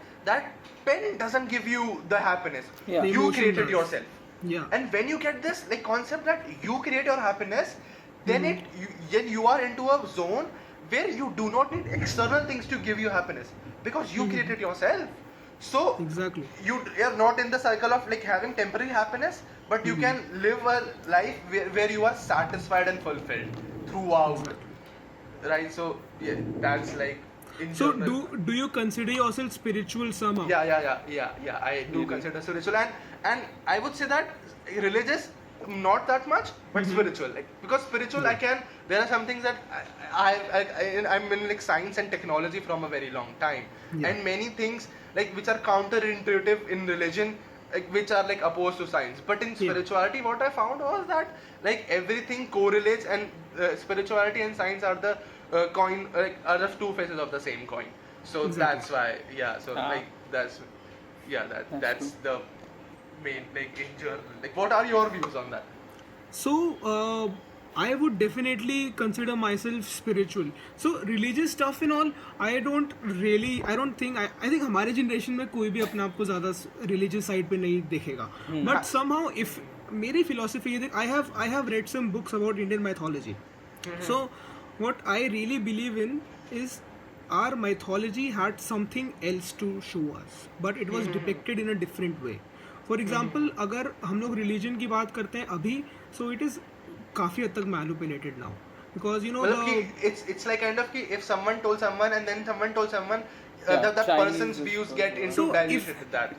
pen doesn't give you the happiness. Yeah. The You emotion created does. yourself. Yeah. And when you get this like concept that you create your happiness, then then you are into a zone where you do not need external things to give you happiness, because you created yourself. So Exactly. you are not in the cycle of like having temporary happiness, but you can live a life where you are satisfied and fulfilled throughout. Right? So yeah, that's like in So general. do you consider yourself spiritual somehow? Yeah. I do consider spiritual, and I would say that religious, not that much, but spiritual. Like, because spiritual, there are some things that I'm in like science and technology from a very long time, Yeah. and many things like which are counterintuitive in religion, like, which are like opposed to science. But in spirituality, what I found was that like everything correlates, and spirituality and science are the coin, are the two faces of the same coin. So Exactly. that's why, like that's That's the main like in general. Like, what are your views on that? So I would definitely consider myself spiritual. So religious stuff and all, I don't think I think हमारे generation में कोई भी अपने आप को ज़्यादा religious side पे नहीं देखेगा. But somehow if मेरी philosophy ये I have read some books about Indian mythology. So what I really believe in is our mythology had something else to show us, but it was depicted in a different way. For example, अगर हम लोग religion की बात करते हैं अभी, so it is काफी हद तक manipulated now, because Well, it's like kind of कि if someone told someone and then someone told someone, Yeah, that Chinese person's is views also- get into So diluted with that.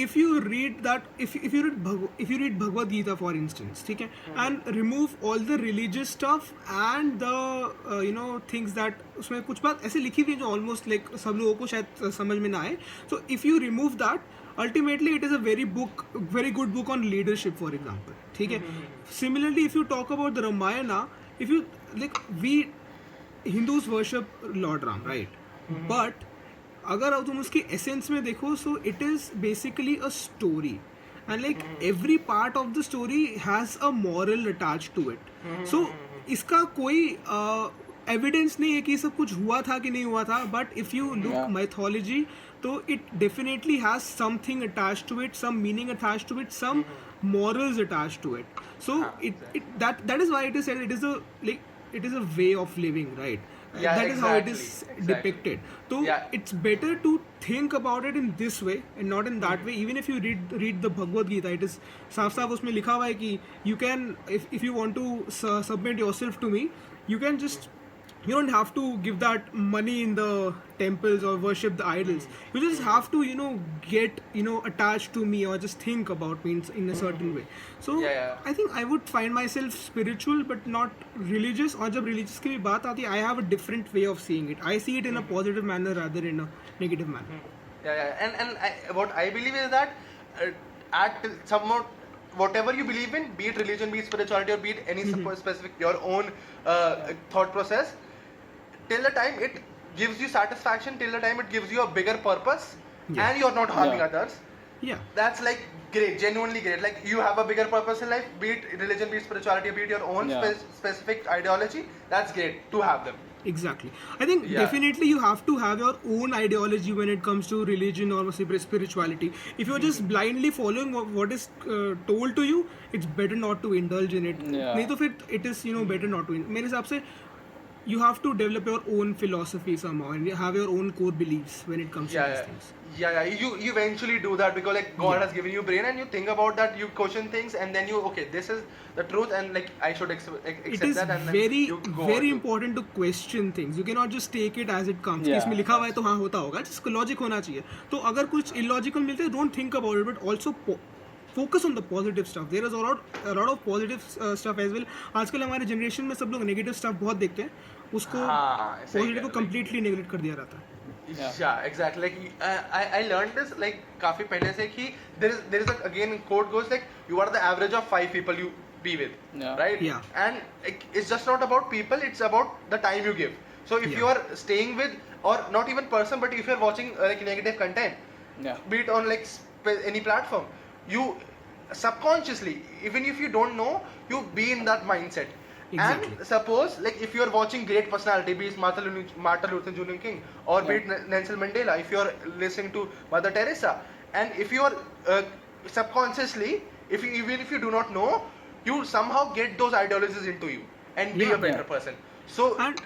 if you read that, if you read Bhagavad Gita for instance, ठीक है, and remove all the religious stuff and the things that उसमें कुछ बात ऐसे लिखी हुई है जो almost like सब लोगों को शायद समझ में ना आए. So if you remove that, ultimately it is a very good book on leadership, for example, ठीक है. Similarly, if you talk about the Ramayana, if you like, we Hindus worship Lord Ram, right? But अगर तुम उसकी essence में देखो, so it is basically a story, and like every part of the story has a moral attached to it. So इसका कोई evidence नहीं है कि सब कुछ हुआ था कि नहीं हुआ था, but if you look Yeah. mythology, तो it definitely has something attached to it, some meaning attached to it, some morals attached to it. So that is why it is said it is a way of living, right? Yeah, That is how it is exactly. depicted. So it's better to think about it in this way and not in that way. Even if you read the Bhagavad Gita, it is साफ उसमें लिखा हुआ है कि you can, if you want to submit yourself to me, you can just, you don't have to give that money in the temples or worship the idols. You just have to get attached to me or just think about me in a certain way. So I think I would find myself spiritual but not religious. और जब religious की भी बात आती है, I have a different way of seeing it. I see it in a positive manner rather in a negative manner. And what I believe is that at somewhat whatever you believe in, be it religion, be it spirituality, or be it any specific your own thought process, till the time it gives you satisfaction, till the time it gives you a bigger purpose, Yeah. and you're not harming Yeah. others, Yeah. that's like great, genuinely great. Like you have a bigger purpose in life, be it religion, be it spirituality, be it your own Yeah. specific ideology. That's great to have them. Exactly. I think Yeah. definitely you have to have your own ideology when it comes to religion or spirituality. If you're just blindly following what is told to you, it's better not to indulge in it. Yeah. नहीं तो फिर it is better not to. मेरे हिसाब से you have to develop your own philosophy somehow and you have your own core beliefs when it comes to Yeah, these yeah. things. Yeah, yeah. You eventually do that because like God Yeah. has given you brain and you think about that, you question things, and then you okay, this is the truth, and like I should accept It is that, and then very you go very on to- important to question things. You cannot just take it as it comes. कि Yeah, इसमें लिखा हुआ है तो हाँ होता होगा. जिसको लॉजिक होना चाहिए. तो अगर कुछ illogical मिलते हैं, don't think about it, but also focus on the positive stuff. There is a lot of positive stuff as well. आजकल हमारे जनरेशन में सब लोग negative stuff बहुत देखते हैं. उसको हाँ, सही positive कह को रहे हो, completely neglect कर दिया रहता है. Yeah, exactly. Like I learned this like काफी पहले से कि there is a, again quote goes like you are the average of 5 people you be with, Yeah. right? Yeah. And it's just not about people; it's about the time you give. So if Yeah. you are staying with, or not even person, but if you are watching like negative content, Yeah. be it on like any platform, you subconsciously, even if you don't know, you be in that mindset. Exactly. And suppose like if you are watching great personality, be it Martin Luther Jr. King or be it Nelson Mandela, if you are listening to Mother Teresa, and if you are subconsciously, even if you do not know, you somehow get those ideologies into you and be Yeah. a better Yeah. person. So And-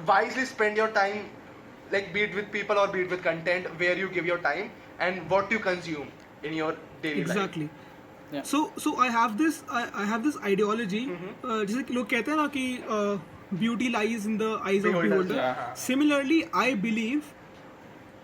wisely spend your time, like be it with people or be it with content, where you give your time and what you consume in your daily life. Exactly. Yeah. So I have this ideology. जैसे कि लोग कहते हैं ना कि beauty lies in the eyes of Beholders, beholder. yeah. Similarly, I believe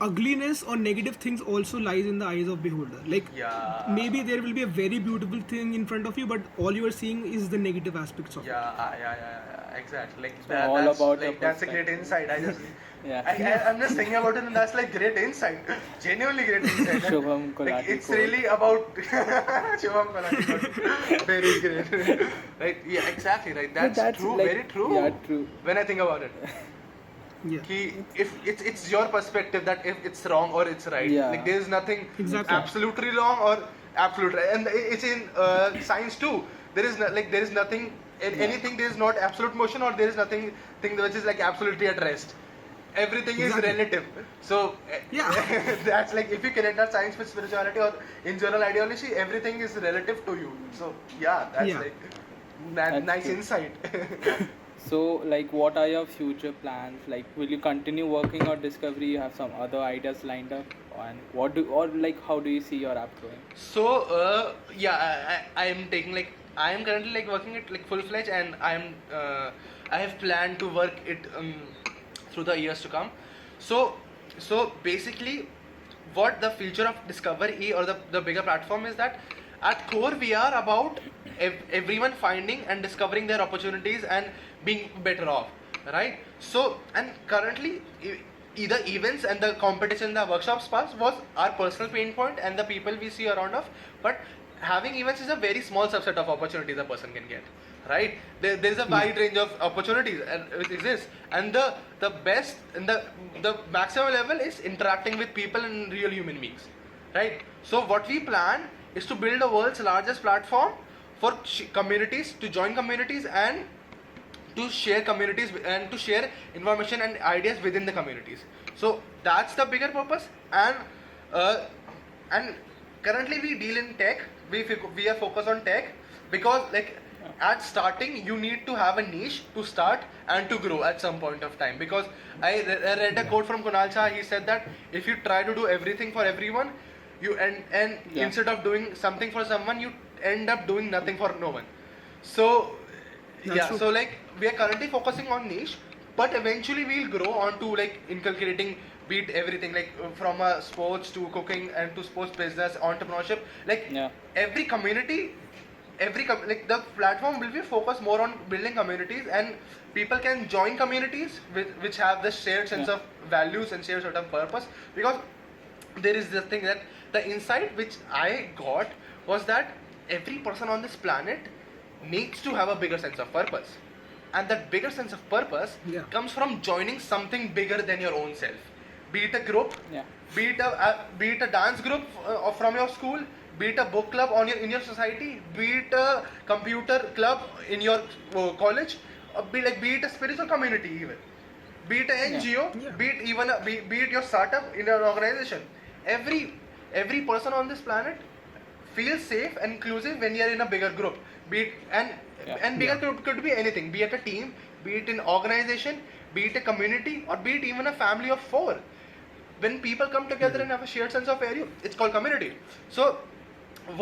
ugliness or negative things also lies in the eyes of beholder. Like Yeah. maybe there will be a very beautiful thing in front of you, but all you are seeing is the negative aspects of it. Yeah, exactly. Like all that's, about your like, that's a great perspective. insight. I just, Yeah. I'm just thinking about it, and that's like great insight. Genuinely great insight. Shubham like, Kolati it's quote. really about Shubham Kolati quote. Very great. Right? Yeah, exactly. Right. That's true. like- very true. Yeah, true. When I think about it, Yeah. कि if it's your perspective that if it's wrong or it's right. Yeah. Like there is nothing Exactly. absolutely wrong or absolute right, and it's in science too. There is nothing in anything. There is not absolute motion or there is nothing thing which is like absolutely at rest. Everything is Exactly. relative. So Yeah. that's like if you connect that science with spirituality or in general ideology, everything is relative to you. So yeah, that's Yeah. like That's nice true. insight. So, like, what are your future plans? Like, will you continue working on Discovery? You have some other ideas lined up, and how do you see your app going? So I am taking like I am currently like working it like full fledged, and I have planned to work it through the years to come. So basically, what the future of Discover E or the bigger platform is that at core we are about everyone finding and discovering their opportunities and being better off, right? So and currently either events and the competition, the workshops past was our personal pain point and the people we see around us, but having events is a very small subset of opportunities a person can get, right? There's a wide range of opportunities and it exists, and the best and the maximum level is interacting with people and real human beings, right? So what we plan is to build the world's largest platform for communities to join communities and to share communities and to share information and ideas within the communities. So that's the bigger purpose, and currently we deal in tech. We are focused on tech because like at starting you need to have a niche to start and to grow at some point of time. Because I read a quote from Kunal Shah. He said that if you try to do everything for everyone, you and Yeah. instead of doing something for someone, you end up doing nothing for no one. So That's yeah, true. so like we are currently focusing on niche, but eventually we'll grow on to like inculcating beat everything like from sports to cooking and to sports business, entrepreneurship. Like Yeah. every community, like the platform will be focused more on building communities, and people can join communities which have this shared sense Yeah. of values and shared sort of purpose. Because there is this thing that the insight which I got was that every person on this planet needs to have a bigger sense of purpose, and that bigger sense of purpose Yeah. comes from joining something bigger than your own self. Be it a group, Yeah. be it a dance group from your school, be it a book club in your society, be it a computer club in your college, or be it a spiritual community even, be it an NGO, Yeah. be it even be it your startup in an organization. Every person on this planet feels safe and inclusive when you're in a bigger group. Be it and bigger Yeah. group could be anything. Be it a team, be it an organization, be it a community, or be it even a family of 4. When people come together and have a shared sense of value, it's called community. So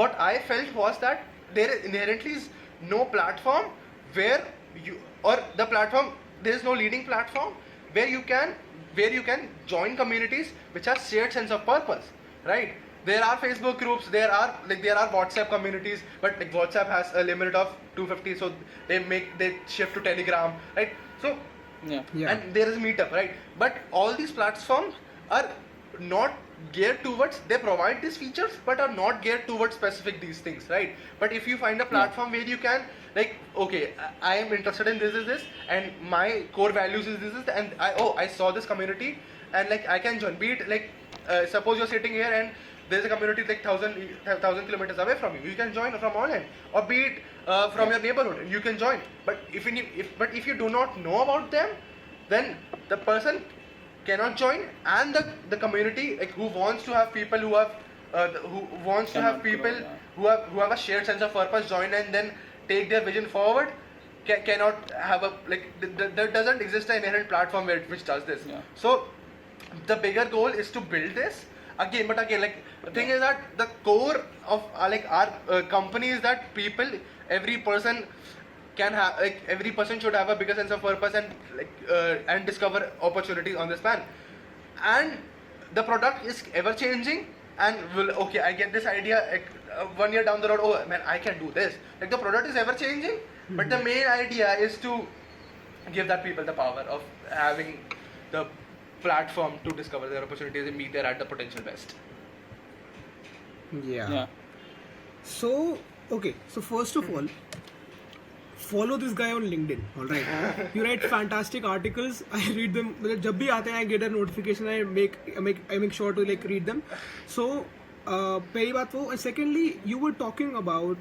what I felt was that there inherently is no platform where you, or the platform, there is no leading platform where you can join communities which have shared sense of purpose, right? There are Facebook groups, there are WhatsApp communities, but like WhatsApp has a limit of 250, so they shift to Telegram, right? So Yeah. Yeah. and there is Meetup, right? But all these platforms are not geared towards, they provide these features but are not geared towards specific these things, right? But if you find a platform where you can, like, okay, I am interested in this, and my core values is this, and I saw this community, and like I can join. Be it like, suppose you're sitting here and there's a community like 1,000 kilometers away from you can join from online, or be it from your neighborhood, you can join. But if you do not know about them, then the person cannot join, and the community, like, who wants to have people who have who wants to have Cannot grow, people yeah. who have a shared sense of purpose join and then take their vision forward, cannot have a, like, there doesn't exist an inherent platform which does this. Yeah. So the bigger goal is to build this again, but again, like, the thing is that the core of like our company is that every person can have, like, every person should have a bigger sense of purpose and like and discover opportunities on this plan. And the product is ever changing, and I get this idea, like, 1 year down the road, oh man, I can do this. Like, the product is ever changing, but the main idea is to give that people the power of having the platform to discover their opportunities and meet their at the potential best. Yeah. Yeah. So, okay. So first of all, follow this guy on LinkedIn. All right. You write fantastic articles. I read them. मतलब जब भी आते हैं, I get a notification. I make sure to like read them. So, पहली बात वो. And secondly, you were talking about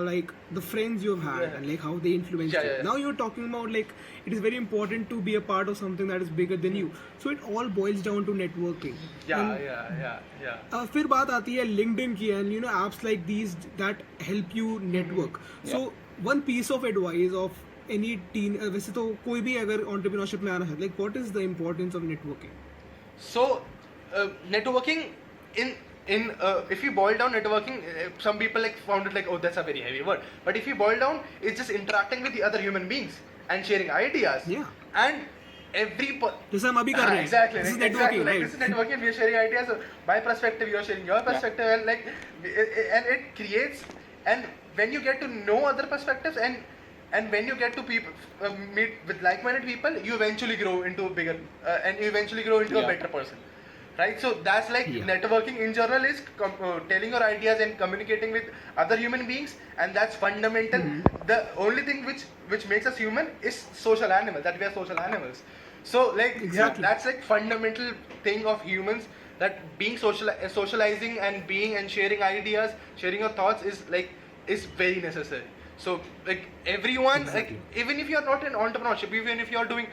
like the friends you've had and like how they influenced you. Yeah. Now you're talking about like it is very important to be a part of something that is bigger than you. So it all boils down to networking. And Yeah. फिर बात आती है LinkedIn की, and you know apps like these that help you network. So one piece of advice of any teen, वैसे तो कोई भी अगर entrepreneurship में आना है, like what is the importance of networking? So networking in if you boil down networking, some people like found it like, oh, that's a very heavy word, but if you boil down, it's just interacting with the other human beings and sharing ideas. Yeah. And जैसे हम अभी कर रहे हैं. Exactly. This is Exactly. networking, Like, right? this is networking. We are sharing ideas. So my perspective, you are sharing your perspective, and like, and it creates. And when you get to know other perspectives, and when you get to meet with like-minded people, you eventually grow into a bigger, and you eventually grow into a better person. Right? So that's like networking in general is telling your ideas and communicating with other human beings, and that's fundamental. The only thing which makes us human is social animals. That we are social animals. So like, Exactly. that's like fundamental thing of humans, that being socializing and being and sharing ideas, sharing your thoughts is very necessary. So like everyone, Exactly. like even if you are not in entrepreneurship, even if you are doing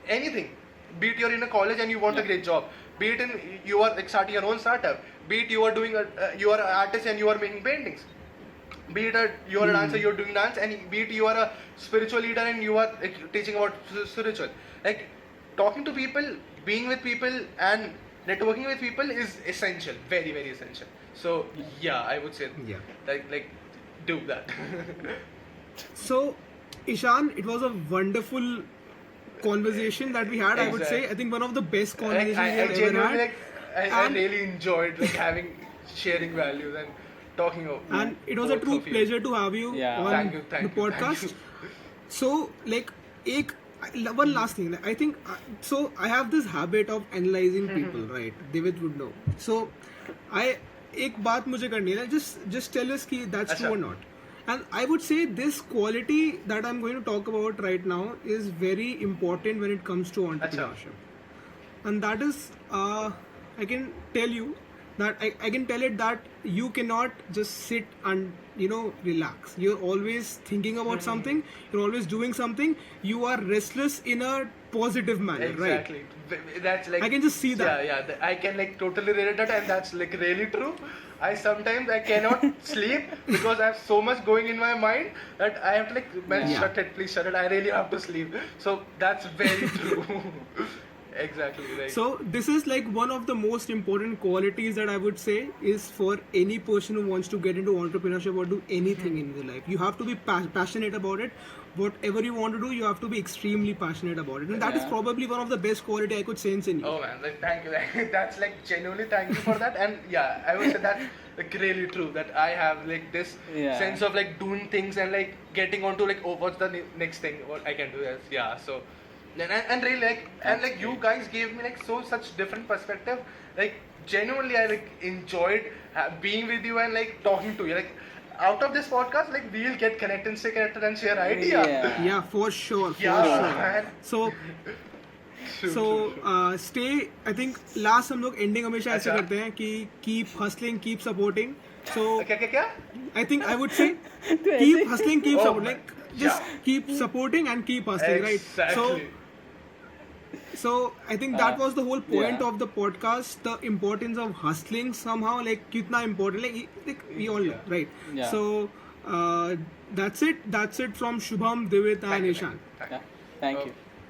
anything, be it you're in a college and you want a great job, be it you are like starting your own startup, be it you are doing you are an artist and you are making paintings, be it you are a dancer, you're doing dance, and be it you are a spiritual leader and you are like teaching about spiritual, like talking to people, being with people, and networking with people is essential, very very essential. So yeah, I would say like do that. So, Ishan, it was a wonderful conversation that we had. I would say, I think one of the best conversations I we have ever genuinely had. I And- really enjoyed like sharing values and talking about. And it was a true pleasure to have you Yeah. on Thank you, the thank you. podcast. So, like, one last thing. I think so. I have this habit of analyzing people, right? David would know. So, एक बात मुझे करनी है. Just tell us कि that's true or not. And I would say this quality that I'm going to talk about right now is very important when it comes to entrepreneurship. And that is, I can tell you that I can tell it that you cannot just sit and relax. You're always thinking about something, you're always doing something, you are restless in a positive manner, Exactly. That's like I can just see that. Yeah. I can like totally relate that, and that's like really true. I sometimes I cannot sleep because I have so much going in my mind that I have to like, man, Yeah. shut it, please shut it. I really have to sleep. So that's very true. Exactly. Right. So this is like one of the most important qualities that I would say is for any person who wants to get into entrepreneurship or do anything in their life. You have to be passionate about it. Whatever you want to do, you have to be extremely passionate about it, and that is Yeah. probably one of the best quality I could sense in you. Oh man, like, thank you. That's like genuinely thank you for that. And yeah, I would say that's like really true that I have like this Yeah. sense of like doing things and like getting onto like, oh, what's the next thing what I can do. Yes, yeah. So and really like and like you guys gave me like such different perspective. Like genuinely, I like enjoyed being with you and like talking to you. Like out of this podcast, like we'll get connected and stay connected and share idea. Yeah. Yeah, for sure, for Yeah, sure. man. So stay. I think last हम लोग ending हमेशा ऐसे अच्छा. करते हैं कि keep hustling, keep supporting. So क्या? I think I would say keep hustling, keep Oh, supporting. Like, just yeah. keep supporting and keep hustling, right? Exactly. So I think that was the whole point Yeah. of the podcast. The importance of hustling somehow, like कितना important, like we all know, right? Yeah. So that's it. That's it from Shubham, Divit, and Thank you, Ishan. man. Yeah. Thank you.